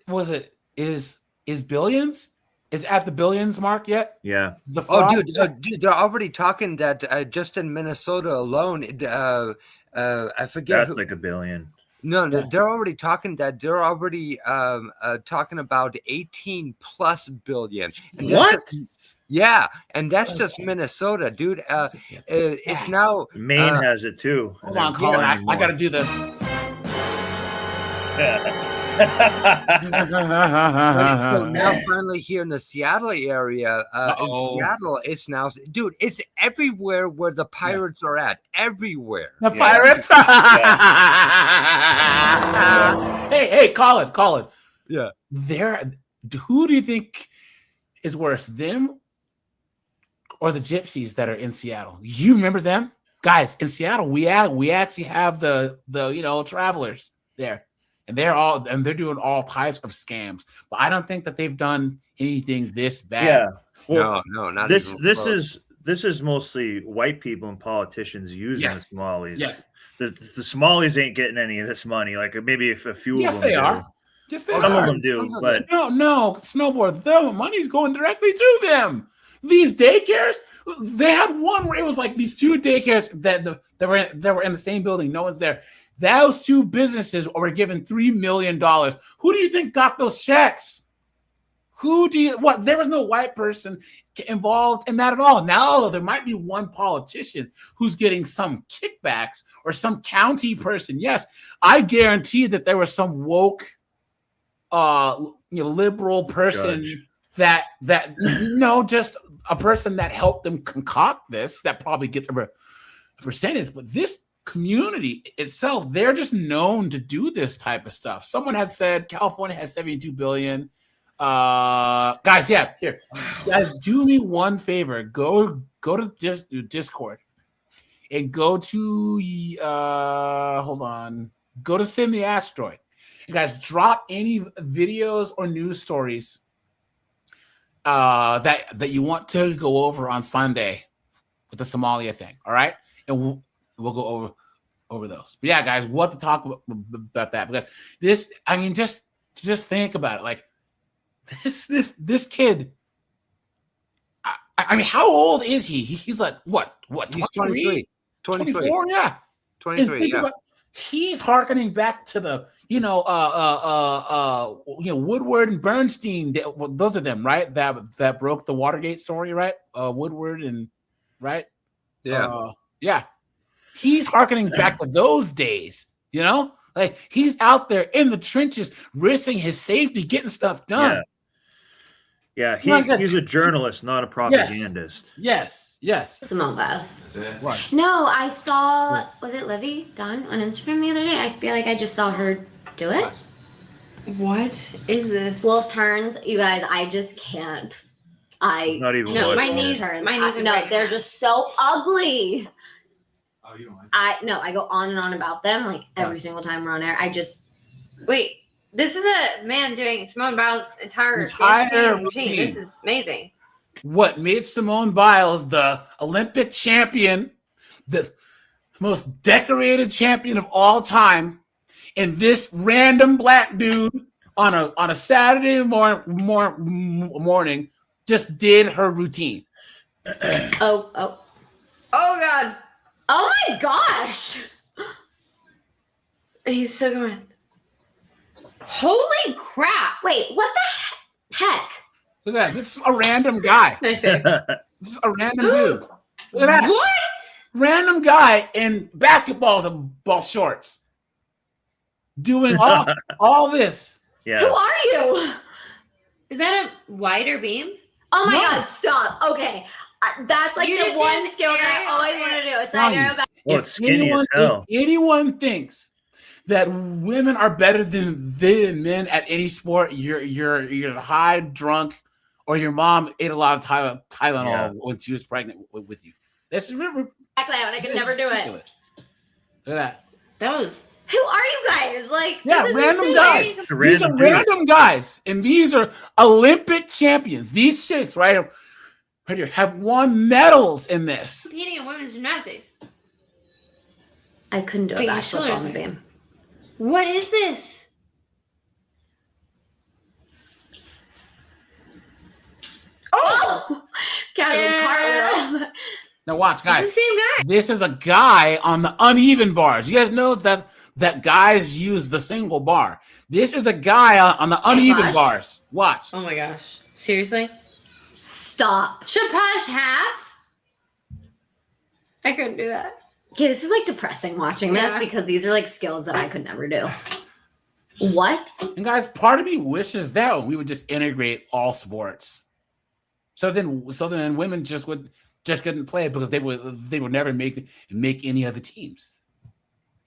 is Billions? Is at the billions mark yet? Yeah. Dude, they're already talking that just in Minnesota alone, I forget. That's like $1 billion. No, they're already talking that they're already talking about 18+ billion. And what? Yeah, and that's just Minnesota, dude. It's now Maine has it too. Hold on, Colin. I got to do the. So now finally here in the Seattle area, in Seattle, it's now, dude, it's everywhere where the pirates are at. Everywhere. The pirates? Hey, Colin. Yeah. Who do you think is worse, them or the gypsies that are in Seattle? You remember them? Guys, in Seattle, we actually have the travelers there. And they're doing all types of scams, but I don't think that they've done anything this bad. Yeah, well, no, not this. even This close. is mostly white people and politicians using the Somalis. Yes, the Somalis ain't getting any of this money. Like maybe if a few of them. Yes, they are. Yes, they Some are. of them do, but no, Snowboard. The money's going directly to them. These daycares. They had one where it was like these 2 daycares that were in the same building. No one's there. Those 2 businesses were given $3 million. Who do you think got those checks? There was no white person involved in that at all. Now there might be one politician who's getting some kickbacks or some county person. Yes, I guarantee that there was some woke, liberal person just a person that helped them concoct this that probably gets a percentage. But this community itself, they're just known to do this type of stuff. Someone had said California has 72 billion. Guys, here. Guys, do me one favor. Go to Discord and go to hold on. Go to Send the Asteroid You guys drop any videos or news stories that you want to go over on Sunday with the Somalia thing. All right, and we'll go over those. But yeah, guys, what to talk about that, because this, I mean, just think about it. Like this kid. I mean, how old is he? He's like what? He's 23. 24, yeah. 23, yeah. He's hearkening back to the, Woodward and Bernstein. Those are them, right? That broke the Watergate story, right? Woodward and right? Yeah. Yeah. He's hearkening back to those days, Like he's out there in the trenches, risking his safety, getting stuff done. Yeah, he's a journalist, not a propagandist. Yes. Simone Biles. That's it. What? No, I saw, was it Livy Dunn on Instagram the other day? I feel like I just saw her do it. What is this? Wolf turns. You guys, I just can't. Not even No, what my it knees is. hurt. are No, right they're now. just so ugly. Oh, you don't like I go on and on about them like every single time we're on air. Wait, this is a man doing Simone Biles' entire routine. routine. This is amazing. What made Simone Biles the Olympic champion, the most decorated champion of all time, and this random black dude on a Saturday morning just did her routine. Oh God. Oh my gosh. He's still going. Holy crap. Wait, what the heck? Look at that. This is a random guy. Nice save. This is a random dude. Look at that. What? Random guy in basketball shorts doing all this. Yeah. Who are you? Is that a wider beam? Oh my No. God, stop. Okay. That's like You the just one did skill that I area always over want to do. It's Telling not you. aero back. Well, it's skinny as hell. If anyone thinks that women are better than men at any sport, you're high, drunk, or your mom ate a lot of Tylenol when she was pregnant with you. This is ridiculous. Exactly, I could never do it. Look at that. That was. Who are you guys? Like, Yeah, this is random insane. guys. These Random are dudes. random guys, and these are Olympic champions. These chicks, right here, have won medals in this. Competing in women's gymnastics. I couldn't do a Wait, your backflip shoulders on the are- beam. What is this? Oh! Cartwheel. Now watch, guys. It's the same guy. This is a guy on the uneven bars. You guys know that guys use the single bar. This is a guy on the uneven gosh. bars. Watch. Oh my gosh. Seriously? Stop. Shapash half? I couldn't do that. Okay, this is like depressing watching this Yeah. because these are like skills that I could never do. What? And guys, part of me wishes that we would just integrate all sports. So then women just couldn't play because they would never make any of the teams.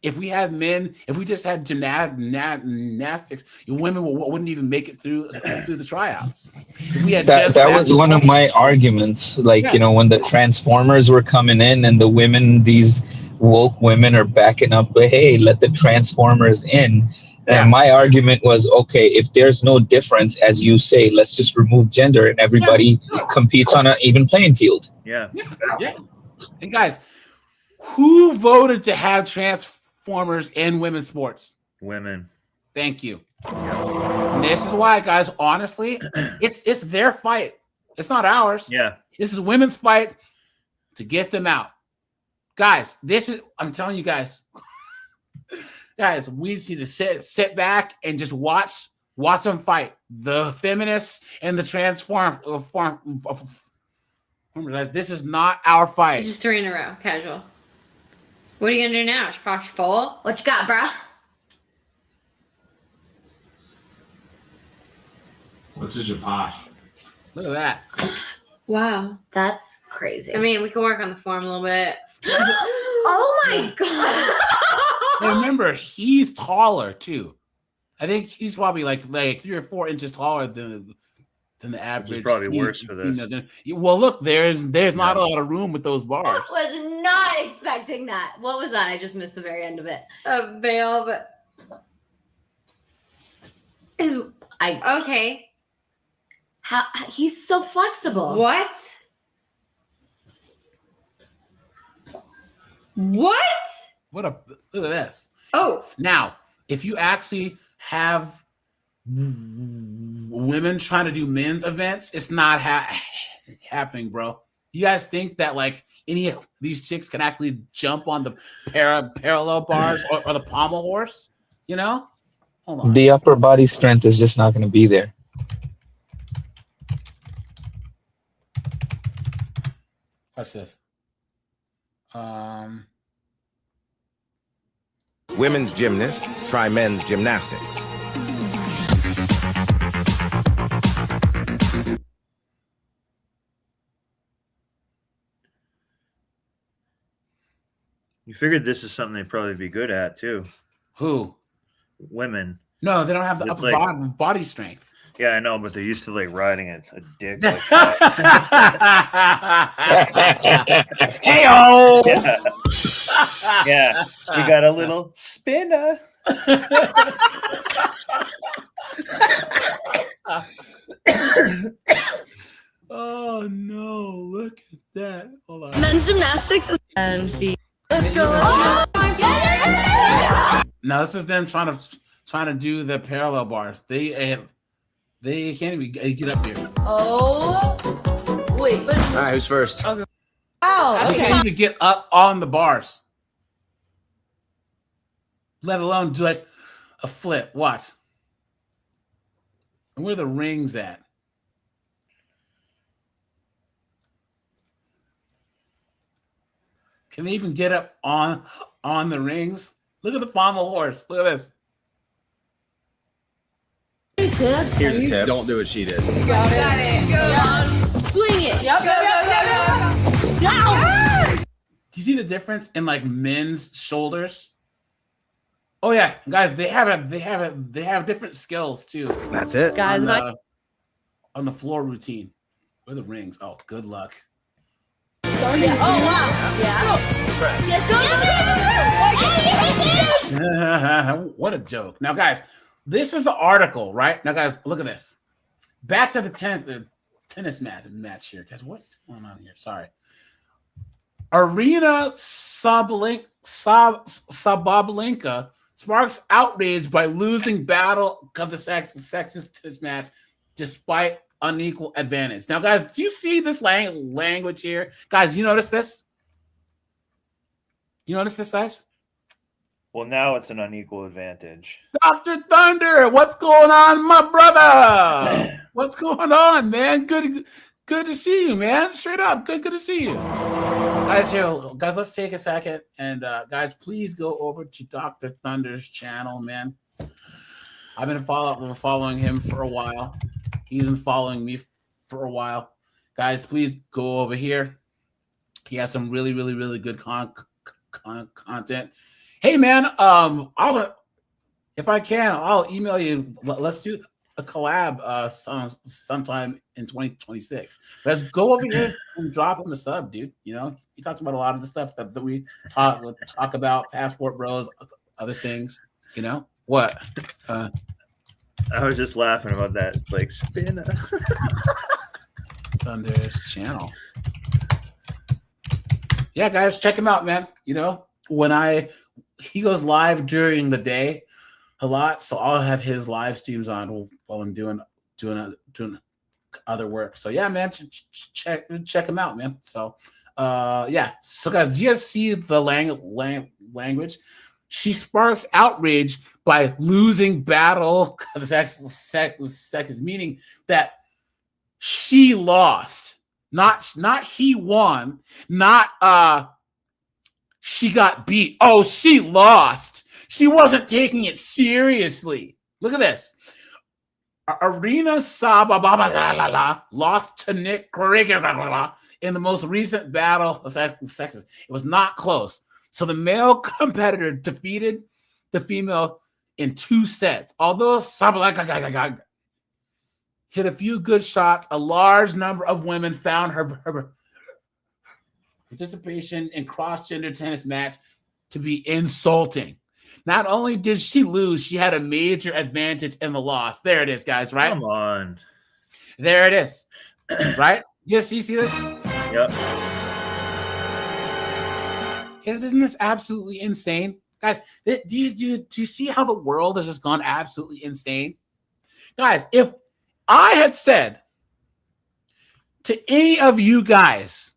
If we had men, if we just had gymnastics, women wouldn't even make it through the tryouts. If we had That was one of my arguments. Like, Yeah. when the Transformers were coming in and the women, these woke women are backing up, but hey, let the Transformers in. And my argument was, okay, if there's no difference, as you say, let's just remove gender and everybody competes on an even playing field. Yeah. Yeah. And guys, who voted to have Transformers in women's sports? Women. Thank you. And this is why, guys, honestly, it's their fight. It's not ours. Yeah. This is women's fight to get them out. Guys, I'm telling you guys, we just need to sit back and just watch them fight. The feminists and the transformers. Guys, this is not our fight. Just 3 in a row. Casual. What are you gonna do now? Shapash full? What you got, bro? What's a Japash? Look at that. Wow. That's crazy. I mean, we can work on the form a little bit. Oh my God. And remember, he's taller too. I think he's probably like 3 or 4 inches taller than the average. Which is probably worse for this. Well, look, there's not a lot of room with those bars. Was not expecting that. What was that? I just missed the very end of it. A veil, but Okay. How he's so flexible. What? What? Look at this. Oh. Now, if you actually have women trying to do men's events, it's not happening, bro. You guys think that like any of these chicks can actually jump on the parallel bars or the pommel horse? You know? Hold on. The upper body strength is just not going to be there. What's this? Women's gymnasts try men's gymnastics. You figured this is something they'd probably be good at too. Who? Women. No, they don't have the It's upper like- body strength. Yeah, I know, but they're used to like riding a dick like that. Hey-o! Yeah. Yeah. You got a little spinner. Oh no, look at that. Hold on. Men's gymnastics is the. Let's go. Now this is them trying to do the parallel bars. They can't even get up here. Oh. Wait, but. All right, who's first? Okay. Wow. They can't even get up on the bars. Let alone do like a flip. Watch. And where are the rings at? Can they even get up on the rings? Look at the pommel horse. Look at this. Here's a tip. Don't do what she did. Got it. Go. Swing it. Yep. Do you see the difference in like men's shoulders? Oh yeah, guys, they have different skills too. That's it. Guys, on the floor routine. Where are the rings? Oh, good luck. Oh wow. Yeah. What a joke. Now, guys, this is the article, right? Now, guys, look at this. Back to the tennis match here, guys. What's going on here? Sorry. Arena Sabalenka sparks outrage by losing battle of the sexist tennis match despite unequal advantage. Now, guys, do you see this language here? Guys, you notice this? You notice this, guys? Well, now it's an unequal advantage. Dr. Thunder, what's going on, my brother? What's going on, man? Good to see you, man. Straight up, good to see you. Guys, let's take a second. And guys, please go over to Dr. Thunder's channel, man. I've been following him for a while. He's been following me for a while. Guys, please go over here. He has some really good content. Hey, man, if I can, I'll email you. Let's do a collab sometime in 2026. Let's go over here and drop him a sub, dude. You know, he talks about a lot of the stuff that we talk about, Passport Bros, other things. You know what? I was just laughing about that, like spinner. Thunder's channel. Yeah, guys, check him out, man. You know, he goes live during the day a lot, so I'll have his live streams on while I'm doing other work. So yeah, man, check him out, man. So yeah. So guys, do you guys see the language? She sparks outrage by losing battle of the sexes, meaning that she lost, not he won, not she got beat. Oh, she lost. She wasn't taking it seriously. Look at this. Arena Sabalenka lost to Nick Kyrgios in the most recent battle of sexes. It was not close. So the male competitor defeated the female in 2 sets. Although Sabalenka hit a few good shots, a large number of women found her participation in cross-gender tennis match to be insulting. Not only did she lose, she had a major advantage in the loss. There it is, guys, right? Come on. There it is. Right? Yes, you see this? Yep. Isn't this absolutely insane? Guys, do you see how the world has just gone absolutely insane? Guys, if I had said to any of you guys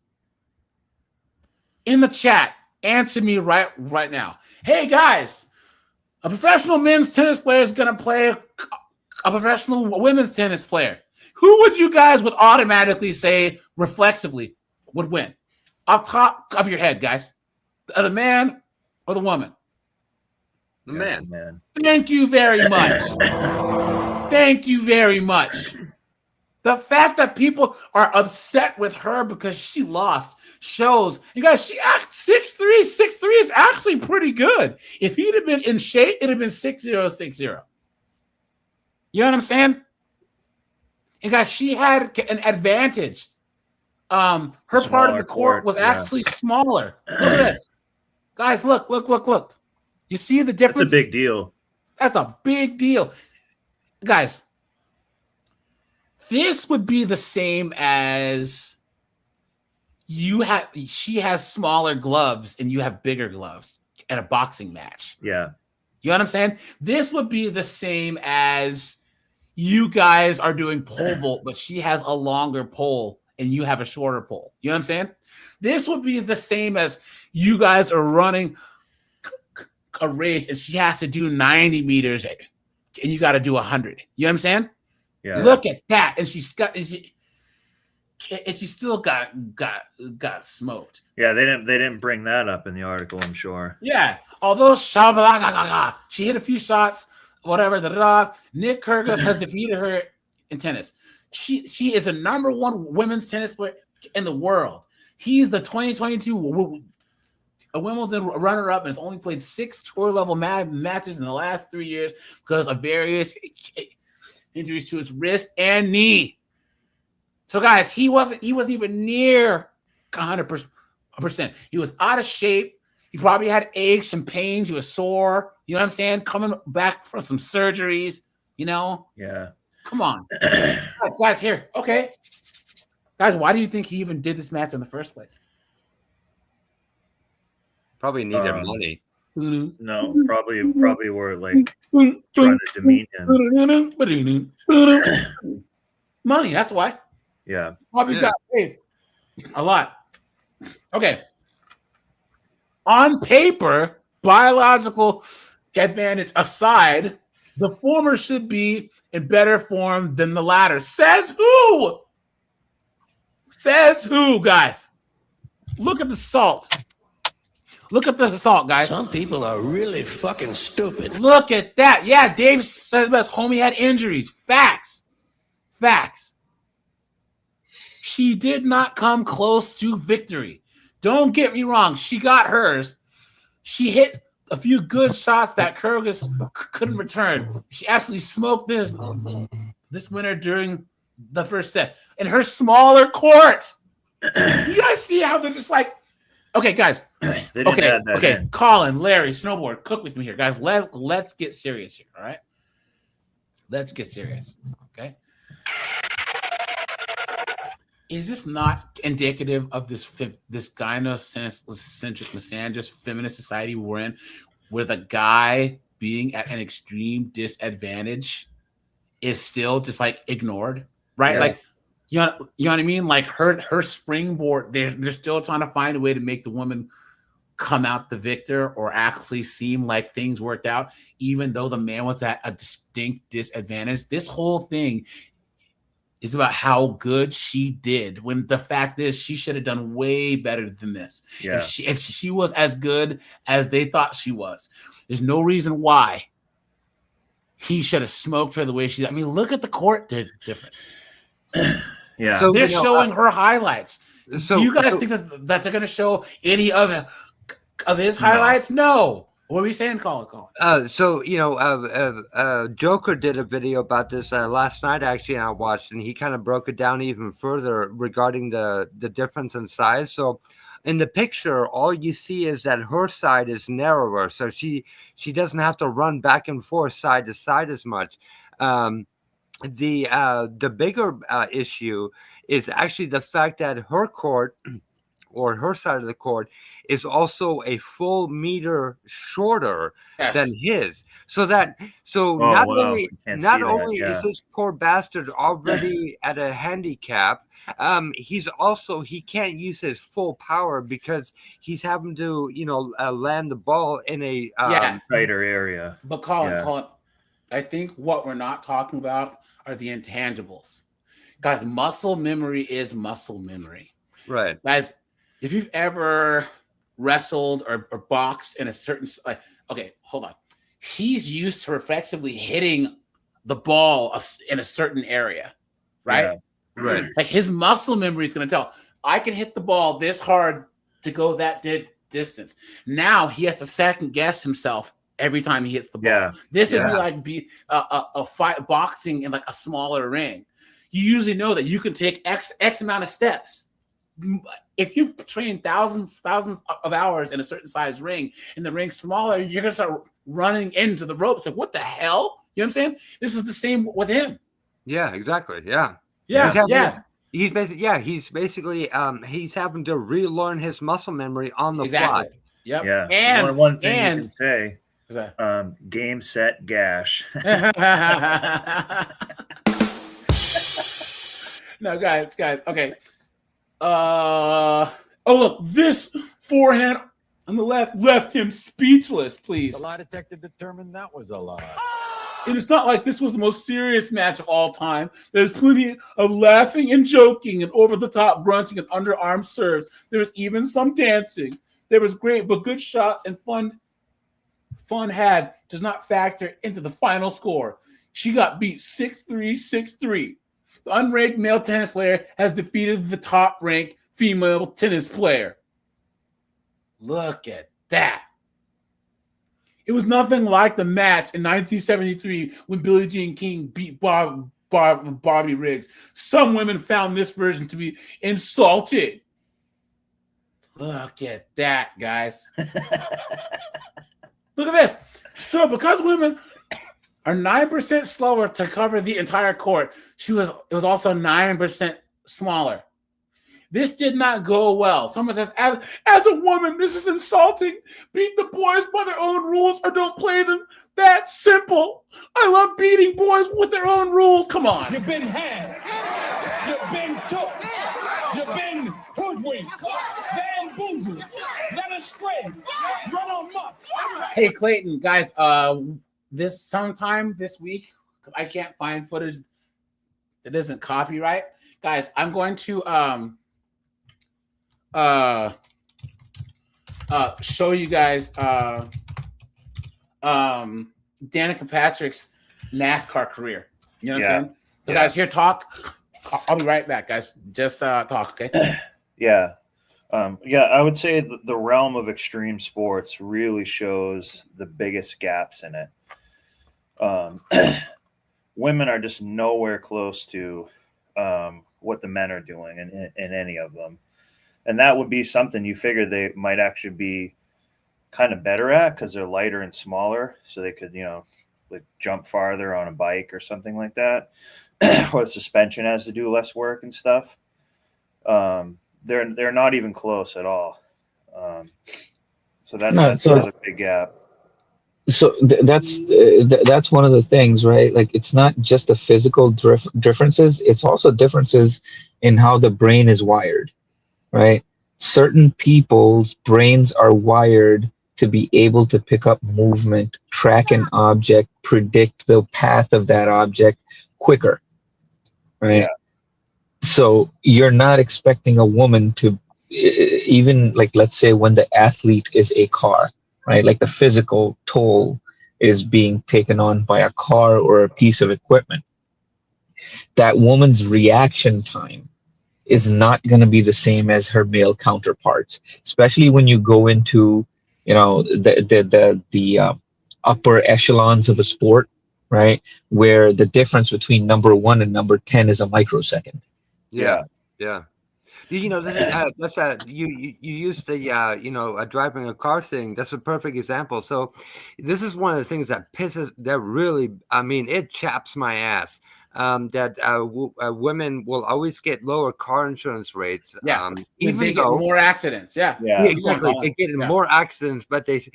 in the chat, answer me right now. Hey, guys, a professional men's tennis player is going to play a professional women's tennis player. Who would you guys would automatically say reflexively would win? Off top of your head, guys. The man or the woman? The man. Thank you very much. Thank you very much. The fact that people are upset with her because she lost shows, you guys, she acts 6'3". 6'3" is actually pretty good. If he'd have been in shape, it'd have been 6'0", 6'0". You know what I'm saying? And guys, she had an advantage. Her part of the court was actually smaller. Look at this. Guys, look. You see the difference? That's a big deal. That's a big deal. Guys, this would be the same as she has smaller gloves and you have bigger gloves at a boxing match. Yeah. You know what I'm saying? This would be the same as you guys are doing pole vault, but she has a longer pole and you have a shorter pole. You know what I'm saying? This would be the same as you guys are running a race and she has to do 90 meters and you got to do 100. You know what I'm saying? Yeah. Look at that. And she still got smoked. Yeah, they didn't bring that up in the article, I'm sure. Yeah. Although she hit a few shots, whatever. Nick Kyrgios has defeated her in tennis. She is the number one women's tennis player in the world. He's the 2022 a Wimbledon runner-up and has only played 6 tour-level matches in the last 3 years because of various injuries to his wrist and knee. So, guys, he wasn't even near 100%. He was out of shape. He probably had aches and pains. He was sore. You know what I'm saying? Coming back from some surgeries. You know? Yeah. Come on, guys. Here, okay, guys. Why do you think he even did this match in the first place? Probably needed money. No, probably were like trying to demean him. Money, that's why. Yeah. Probably got paid a lot. Okay. On paper, biological advantage aside, the former should be in better form than the latter. Says who? Says who, guys? Look at the salt. Look at the salt, guys. Some people are really fucking stupid. Look at that. Yeah, Dave said best. Homie had injuries. Facts. She did not come close to victory. Don't get me wrong. She got hers. She hit a few good shots that Kyrgios couldn't return. She absolutely smoked this winner during the first set. In her smaller court. You guys see how they're just like, okay, guys. Okay. Colin, Larry, Snowboard, cook with me here, guys. Let's get serious here, all right? Let's get serious, okay? Is this not indicative of this gynocentric, misandrist, feminist society we're in, where the guy being at an extreme disadvantage is still just like ignored, right? Yeah. Like, you know what I mean? Like her springboard, they're still trying to find a way to make the woman come out the victor or actually seem like things worked out, even though the man was at a distinct disadvantage. This whole thing is about how good she did, when the fact is she should have done way better than this. Yeah. If she was as good as they thought she was, there's no reason why he should have smoked her the way she. I mean, look at the court difference. Yeah, so, they're showing her highlights. So, do you guys think that they're going to show any of his highlights? No. What are we saying, Colin? Joker did a video about this last night, actually, and I watched, and he kind of broke it down even further regarding the difference in size. So in the picture, all you see is that her side is narrower, so she doesn't have to run back and forth side to side as much. The bigger issue is actually the fact that her court, or her side of the court, is also a full meter shorter than his. Not only is this poor bastard already at a handicap, he can't use his full power because he's having to, land the ball in a tighter area. But Colin, I think what we're not talking about are the intangibles. Guys, muscle memory is muscle memory. Right. Guys, if you've ever wrestled or boxed in a certain, okay, hold on. He's used to effectively hitting the ball in a certain area, right? Yeah. Right. Like his muscle memory is going to tell, I can hit the ball this hard to go that distance. Now he has to second guess himself every time he hits the ball. Yeah. This would be like a fight boxing in like a smaller ring. You usually know that you can take X amount of steps. If you train thousands of hours in a certain size ring, and the ring's smaller, you're gonna start running into the ropes. Like, what the hell? You know what I'm saying? This is the same with him. Yeah, exactly. Yeah. He's basically he's having to relearn his muscle memory on the fly. Yep. Yeah. And one thing you can say, game, set, gash. No, guys. Okay. Look, this forehand on the left him speechless, please. The lie detector determined that was a lie. And it's not like this was the most serious match of all time. There's plenty of laughing and joking and over-the-top grunting and underarm serves. There was even some dancing. There was great but good shots and fun had does not factor into the final score. She got beat 6-3, 6-3. The unranked male tennis player has defeated the top-ranked female tennis player. Look at that. It was nothing like the match in 1973 when Billie Jean King beat Bobby Riggs. Some women found this version to be insulted. Look at that, guys. Look at this. So because women are 9% slower to cover the entire court, it was also 9% smaller. This did not go well. Someone says, as a woman, this is insulting. Beat the boys by their own rules or don't play them. That's simple. I love beating boys with their own rules. Come on. You've been had. You've been took. You've been hoodwinked. Bamboozled. Led astray. Run amok. Hey, Clayton, guys, this sometime this week, because I can't find footage that isn't copyright. Guys, I'm going to show you guys Danica Patrick's NASCAR career. You know what I'm saying? So guys, here, talk. I'll be right back, guys. Just talk, okay? Yeah. I would say the realm of extreme sports really shows the biggest gaps in it. Women are just nowhere close to what the men are doing in any of them. And that would be something you figure they might actually be kind of better at because they're lighter and smaller. So they could, like jump farther on a bike or something like that. Or suspension has to do less work and stuff. They're not even close at all. So that's another big gap. So that's one of the things, right? Like, it's not just the physical differences, it's also differences in how the brain is wired, right? Certain people's brains are wired to be able to pick up movement, track an object, predict the path of that object quicker, right? Yeah. So you're not expecting a woman to, even like, let's say when the athlete is a car, right? Like the physical toll is being taken on by a car or a piece of equipment. That woman's reaction time is not going to be the same as her male counterparts, especially when you go into, the upper echelons of a sport, right? Where the difference between number 1 and number 10 is a microsecond. Yeah. You know, this is, that's you used the driving a car thing. That's a perfect example. So, this is one of the things that really, I mean, it chaps my ass. That women will always get lower car insurance rates. Yeah, even they get more accidents. Yeah, exactly. They get more accidents, but the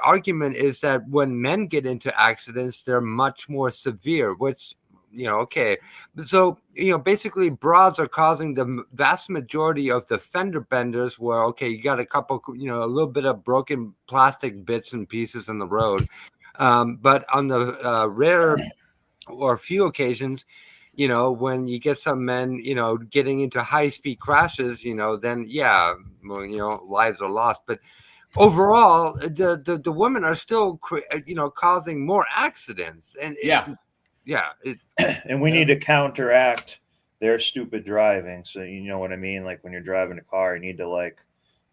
argument is that when men get into accidents, they're much more severe, which. Okay. So, basically bras are causing the vast majority of the fender benders where, okay, you got a couple, a little bit of broken plastic bits and pieces in the road. But on the rare or few occasions, when you get some men, getting into high-speed crashes, then, lives are lost. But overall, the women are still, causing more accidents. And and we need to counteract their stupid driving. So you know what I mean? Like when you're driving a car, you need to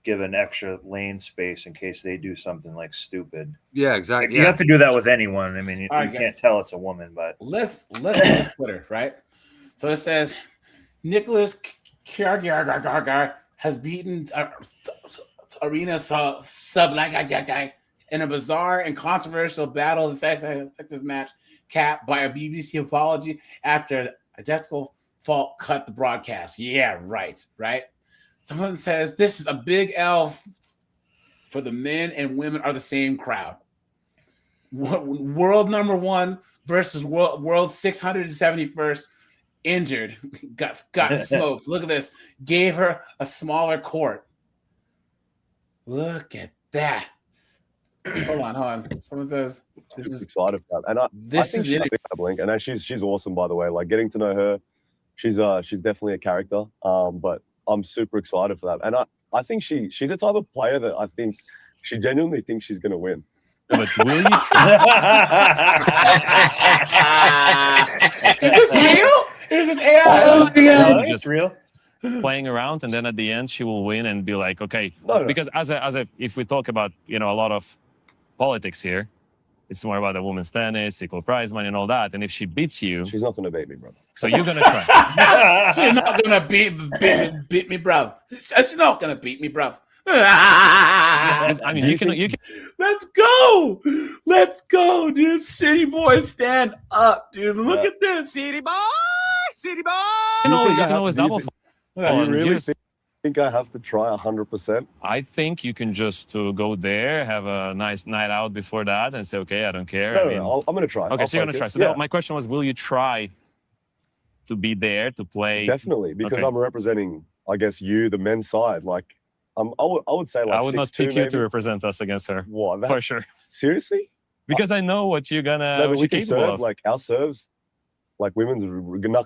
give an extra lane space in case they do something stupid. Yeah, exactly. You have to do that with anyone. I mean, you can't tell it's a woman, but let's look at Twitter, right? So it says Nicholas Kyrgios has beaten Arena Sabalenka in a bizarre and controversial battle in the Texas match, capped by a BBC apology after a technical fault cut the broadcast. Yeah, right. Someone says this is a big L for the men and women are the same crowd. World number 1 versus world 671st injured. Got smoked. Look at this. Gave her a smaller court. Look at that. Hold on. Someone says this is excited about that. And I think she's Blink, and she's awesome, by the way. Like getting to know her, she's definitely a character. But I'm super excited for that. And I think she's the type of player that I think she genuinely thinks she's gonna win. But will you try? Is this real? Is this AI? Oh my God. Just real. Playing around, and then at the end she will win and be like, okay, because as if we talk about a lot of politics here, it's more about the women's tennis, equal prize money, and all that. And if she beats you, she's not gonna beat me, bro. So you're gonna try. She's not gonna beat me, bro. She's not gonna beat me, bro. I mean, you can. Let's go, dude. City boy, stand up, dude. Look at this, city boy. You can always double. Do you really think I have to try 100%? I think you can just go there, have a nice night out before that, and say, okay, I don't care. No, I'm going to try. Okay, so you're going to try. So my question was, will you try to be there to play? Definitely, because I'm representing, I guess, the men's side. Like, I would say, I would not pick you to represent us against her. What? For sure. Seriously? Because I know what you're gonna. No, but what we can capable serve of. like our serves. Like women's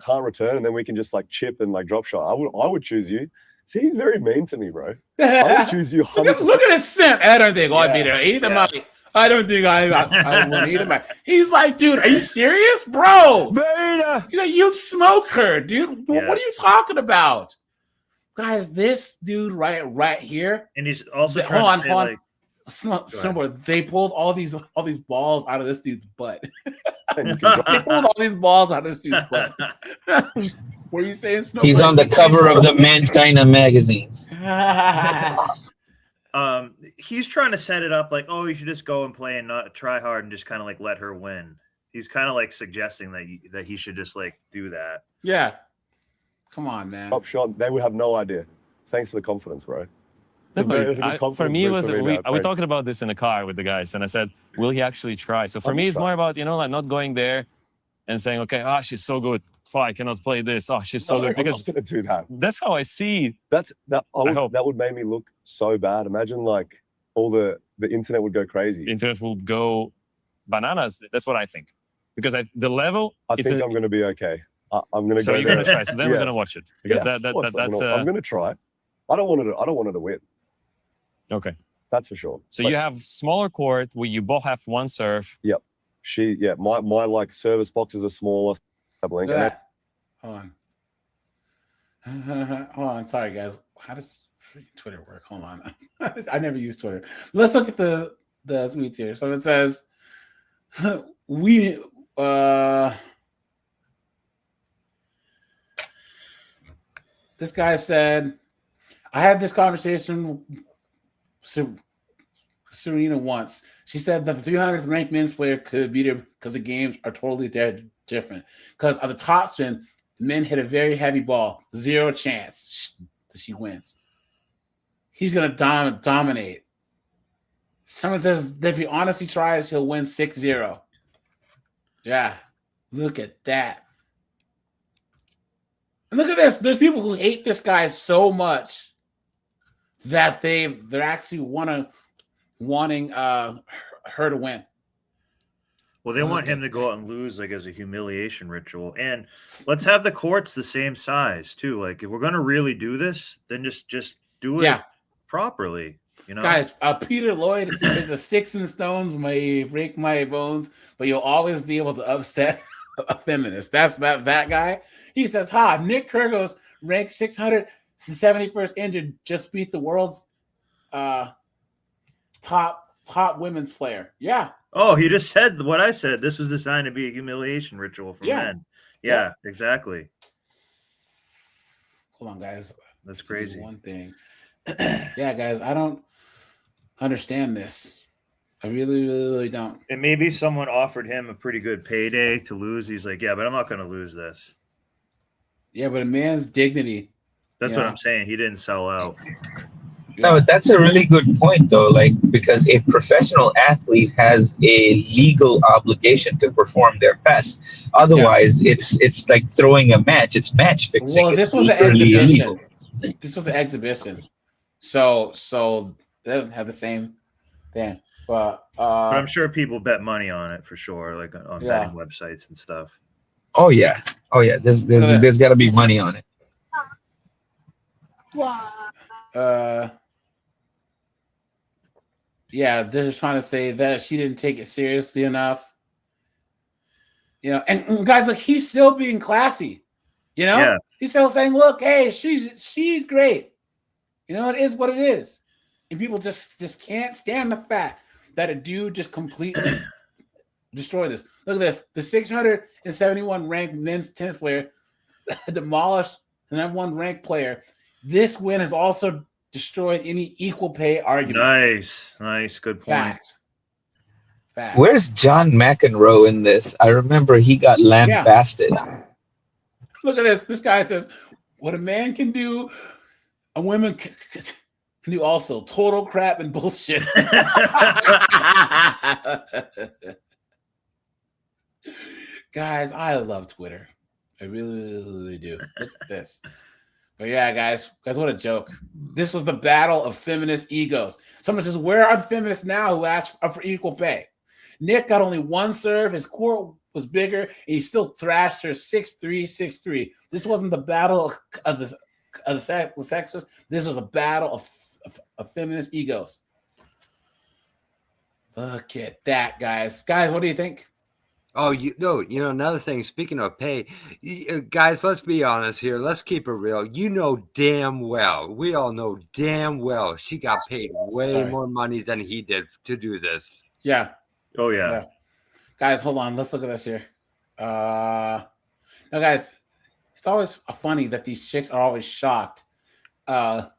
can't return, and then we can just chip and drop shot. I would choose you. See, he's very mean to me, bro. I would choose you. Look at this simp. I don't think I'd be there. Either money. I don't think I want either money. He's like, dude, are you serious, bro? He's like, you smoke her, dude. What are you talking about, guys? This dude right here, and he's also trying to say somewhere they pulled all these balls out of this dude's butt. They pulled all these balls out of this dude's butt. What are you saying, Snow? He's on the cover of the Mankind magazines. He's trying to set it up like, oh, you should just go and play and not try hard and just kind of let her win. He's kind of suggesting that he should just do that. Yeah. Come on, man. Top shot. They would have no idea. Thanks for the confidence, bro. For me, it was we talking about this in the car with the guys, and I said, "Will he actually try?" So for me, it's more about not going there and saying, "Okay, she's so good. I cannot play this. She's so good." Because I'm not gonna do that. That's how I see. That would make me look so bad. Imagine all the internet would go crazy. Internet will go bananas. That's what I think. Because the level. I think I'm gonna be okay. I'm gonna. So you're gonna try. So then we're gonna watch it because that's. I'm gonna try. I don't want her to win. Okay, that's for sure. So you have smaller court where you both have one serve. Yep. My service boxes are smaller. Hold on. Sorry, guys. How does freaking Twitter work? Hold on. I never use Twitter. Let's look at the tweets here. So it says This guy said, I had this conversation with Serena once. She said that the 300th ranked men's player could beat her because the games are totally different. Because of the top spin, men hit a very heavy ball. 0 chance that she wins. He's going to dominate. Someone says that if he honestly tries, he'll win 6-0. Yeah, look at that. And look at this. There's people who hate this guy so much that they're actually wanting her to win. Well, they want him to go out and lose like as a humiliation ritual. And let's have the courts the same size too. Like if we're gonna really do this, then just do it properly. You know, guys. Peter Lloyd is a sticks and stones may break my bones, but you'll always be able to upset a feminist. That's that guy. He says, Nick Kyrgios ranked 671st injured, just beat the world's top women's player. Yeah. Oh, he just said what I said. This was designed to be a humiliation ritual for men. Yeah, exactly. Hold on, guys. That's crazy. One thing. Yeah, guys, I don't understand this. I really, really, really don't. And maybe someone offered him a pretty good payday to lose. He's like, yeah, but I'm not going to lose this. Yeah, but a man's dignity. That's what I'm saying. He didn't sell out. No, that's a really good point, though. Like, because a professional athlete has a legal obligation to perform their best. Otherwise, it's like throwing a match. It's match fixing. Well, this was an exhibition. This was an exhibition, so it doesn't have the same thing. But I'm sure people bet money on it for sure, like on betting websites and stuff. Oh yeah. There's got to be money on it. Yeah, they're just trying to say that she didn't take it seriously enough. You know, and guys, like he's still being classy. You know, he's still saying, "Look, hey, she's great." You know, it is what it is, and people just can't stand the fact that a dude just completely destroyed this. Look at this: the 671 ranked men's tennis player demolished the #1 ranked player. This win has also destroyed any equal pay argument. Nice, good point. Facts. Where's John McEnroe in this? I remember he got lambasted. Look at this. This guy says, what a man can do, a woman can do also. Total crap and bullshit. Guys, I love Twitter. I really, really do. Look at this. But yeah, guys, what a joke. This was the battle of feminist egos. Someone says, where are the feminists now who asked for equal pay? Nick got only one serve. His court was bigger, and he still thrashed her 6-3, 6-3. This wasn't the battle of the sexes. This was a battle of feminist egos. Look at that, guys. Guys, what do you think? Oh, another thing, speaking of pay, guys, let's be honest here. Let's keep it real. You know damn well, we all know damn well she got paid way more money than he did to do this. Yeah. Oh, yeah. Guys, hold on. Let's look at this here. Now, guys, it's always funny that these chicks are always shocked that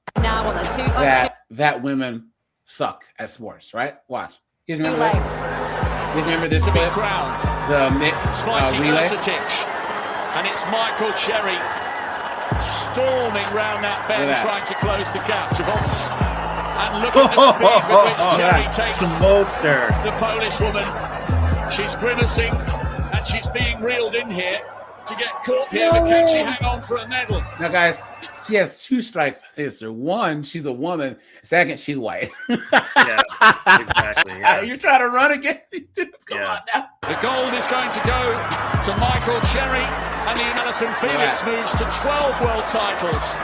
women suck at sports, right? Watch. You guys remember this clip? The mixed relay? And it's Michael Cherry storming round that bend, trying to close the gap to Voss. And look at the speed with which Cherry takes the Polish woman. She's grimacing and she's being reeled in here to get caught here, but can she hang on for a medal? Now, guys, she has 2 strikes against her. One, she's a woman. Second, she's white. Yeah, exactly. Yeah. You're trying to run against these dudes. Come on now. The gold is going to go to Michael Cherry, and the Alison Felix moves to 12 world titles.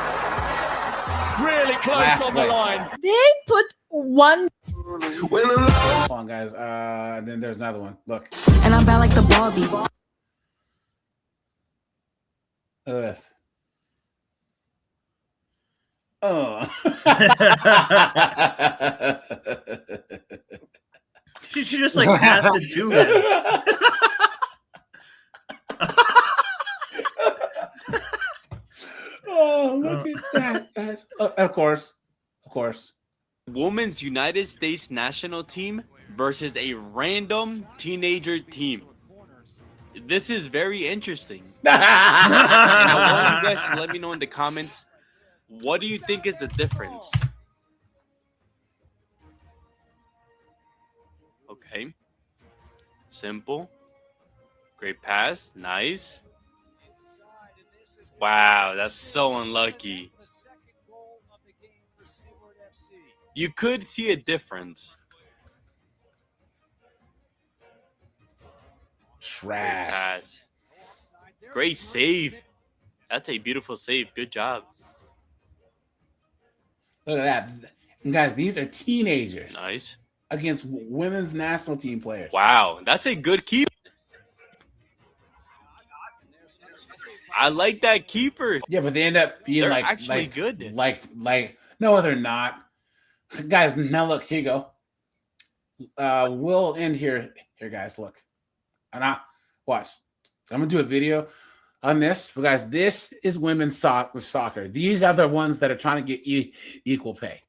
Really close on the line. They put one. Hold on, guys. And then there's another one. Look. And I'm bad like the Barbie. Look at this. Oh. She just like passed it to him. Oh, Look at that, guys. Of course. Women's United States national team versus a random teenager team. This is very interesting. And I want you guys to let me know in the comments, what do you think is the difference? Okay. Simple. Great pass. Nice. Wow, that's so unlucky. You could see a difference. Trash. Great pass. Great save. That's a beautiful save. Good job. Look at that. And guys, these are teenagers. Nice. Against women's national team players. Wow, that's a good keeper. I like that keeper. Yeah, but they end up being They're actually good. Like no, they're not. Guys, now look, here you go. We'll end here. Here, guys, look. And watch. I'm gonna do a video on this, but guys, this is women's soccer. These are the ones that are trying to get equal pay.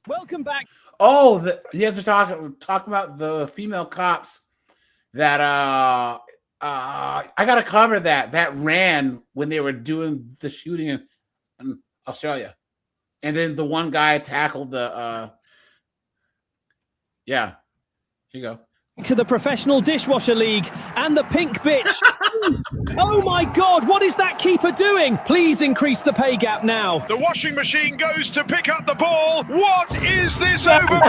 Welcome back. Oh, you guys are talking about the female cops that I gotta cover that ran when they were doing the shooting in Australia, and then the one guy tackled the yeah. Here you go. To the Professional Dishwasher League and the pink bitch. Oh my God, what is that keeper doing? Please increase the pay gap now. The washing machine goes to pick up the ball. What is this over?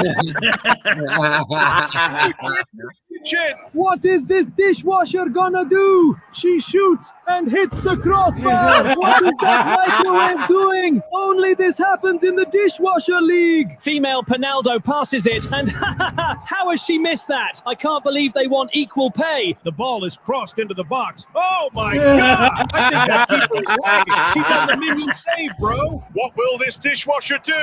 What is this dishwasher gonna do? She shoots and hits the crossbar. What is that microwave doing? Only this happens in the Dishwasher League. Female Pinaldo passes it, and how has she missed that? I can't believe they want equal pay. The ball is crossed into the box. Oh my God! I think that keeper is lagging. She done the minion save, bro. What will this dishwasher do?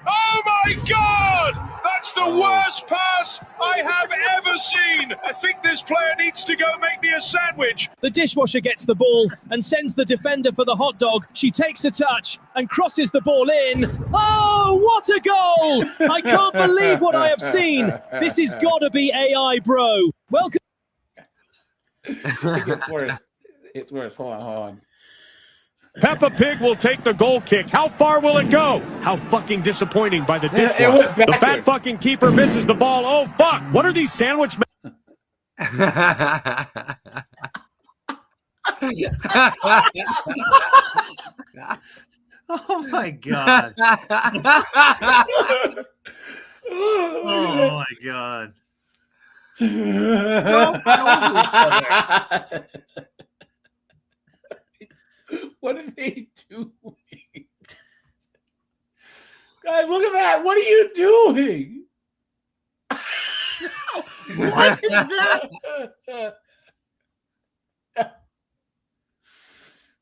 Oh my God! That's the worst pass I have ever seen. I think this player needs to go make me a sandwich. The dishwasher gets the ball and sends the defender for the hot dog. She takes a touch and crosses the ball in. Oh, what a goal! I can't believe what I have seen. This has got to be AI, bro. Welcome. It's worse. It's worse. Hold on. Peppa Pig will take the goal kick. How far will it go? How fucking disappointing by the dishwasher. The fat fucking keeper misses the ball. Oh, fuck. What are these sandwich Oh my God. Oh my God. What are they doing? Guys, look at that. What are you doing? What is that?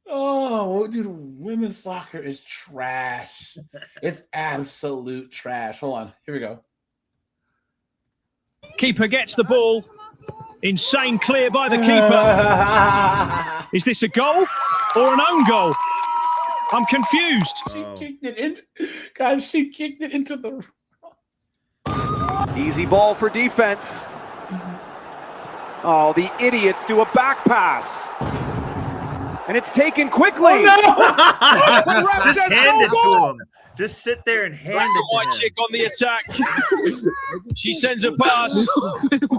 Oh, dude, women's soccer is trash. It's absolute trash. Hold on. Here we go. Keeper gets the ball. Insane clear by the keeper. Is this a goal or an own goal? I'm confused. She kicked it in. Guys, she kicked it into the... Easy ball for defense. Oh, the idiots do a back pass. And it's taken quickly. Oh, no! Just hand it to him. Just sit there and hand it to white him. chick on the attack. She sends a pass.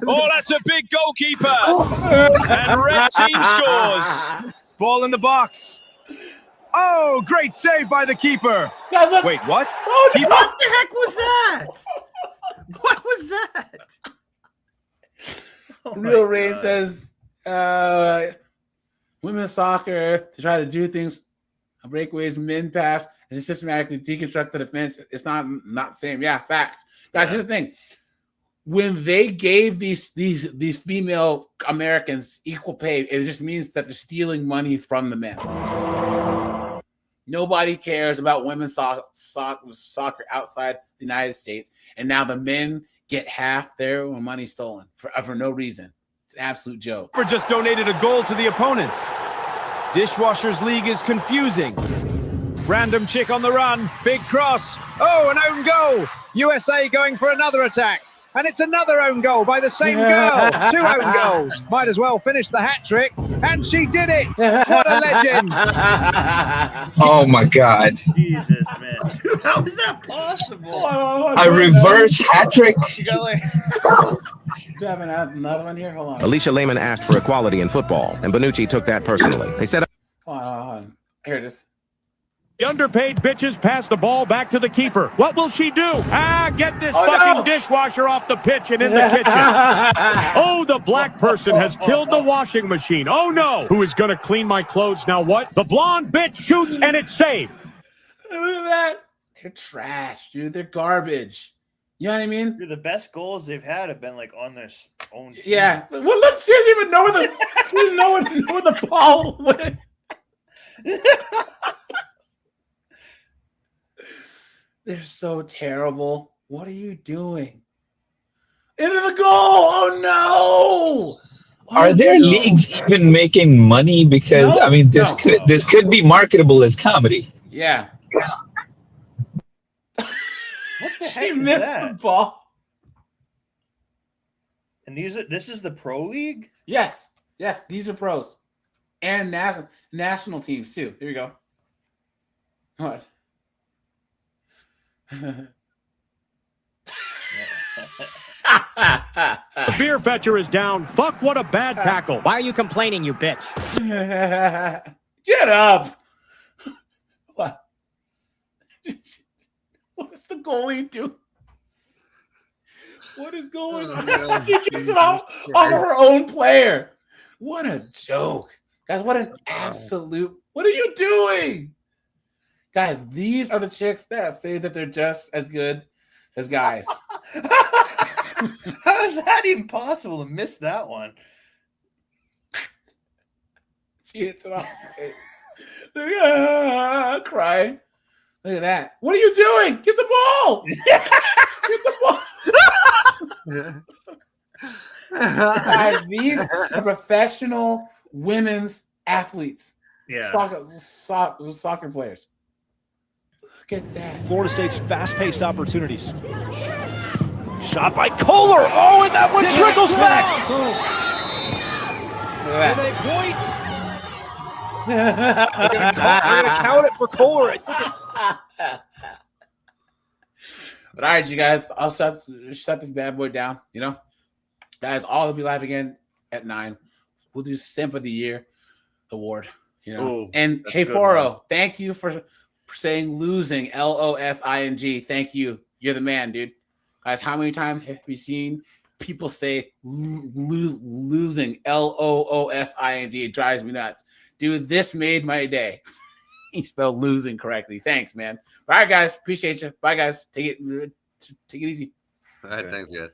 Oh, that's a big goalkeeper. And red team scores. Ball in the box. Oh, great save by the keeper. Guys, look. Wait, what? Oh, no. What the heck was that? What was that? Real Rain says, women's soccer to try to do things, breakaways, men pass, and systematically deconstruct the defense. It's not the same. Yeah, facts. Guys, here's the thing. When they gave these female Americans equal pay, it just means that they're stealing money from the men. Nobody cares about women's soccer outside the United States, and now the men get half their money stolen for no reason. It's an absolute joke. Just donated a goal to the opponents. Dishwashers League is confusing. Random chick on the run. Big cross. Oh, an own goal. USA going for another attack. And it's another own goal by the same girl. 2 own goals. Might as well finish the hat trick. And she did it. What a legend. Oh my God. Jesus, man. Dude, how is that possible? A reverse hat trick? Do you have another one here? Hold on. Alicia Lehman asked for equality in football, and Bonucci took that personally. They said, Hold on. Here it is. The underpaid bitches pass the ball back to the keeper. What will she do? Get this dishwasher off the pitch and in the kitchen. Oh, the black person has killed the washing machine. Oh, no. Who is going to clean my clothes now? What? The blonde bitch shoots and it's safe. Look at that. They're trash, dude. They're garbage. You know what I mean? Dude, the best goals they've had have been like on their own team. Yeah. Well, let's see. I didn't even know where the ball went. They're so terrible. What are you doing? Into the goal! Oh no! Are there leagues even making money? Because I mean, this could be marketable as comedy. Yeah. What the She heck is missed that? the ball. And this is the pro league? Yes. These are pros, and national teams too. Here we go. What? The beer fetcher is down. Fuck, what a bad tackle. Why are you complaining, you bitch? Get up. What? What is the goalie do? What is going on? She gets it off of her own player. What a joke. Guys, what an absolute... What are you doing? Guys, these are the chicks that say that they're just as good as guys. How is that even possible to miss that one? She hits it off. Crying. Look at that. What are you doing? Get the ball. Get the ball. Guys, these are professional women's athletes. Yeah. Soccer players. Look at that. Florida State's fast-paced opportunities. Shot by Kohler. Oh, and that one trickles back. Look at With that. a point. They're gonna count it for Kohler. I think But all right, you guys, I'll shut this bad boy down. You know, guys, all will be live again at 9. We'll do Simp of the Year award. You know, Ooh, and that's hey, good, Foro, thank you for saying losing, LOSING. Thank you. You're the man, dude. Guys, how many times have you seen people say losing, LOOSING? It drives me nuts. Dude, this made my day. He spelled losing correctly. Thanks, man. All right, guys. Appreciate you. Bye, guys. Take it easy. All right, thanks, guys.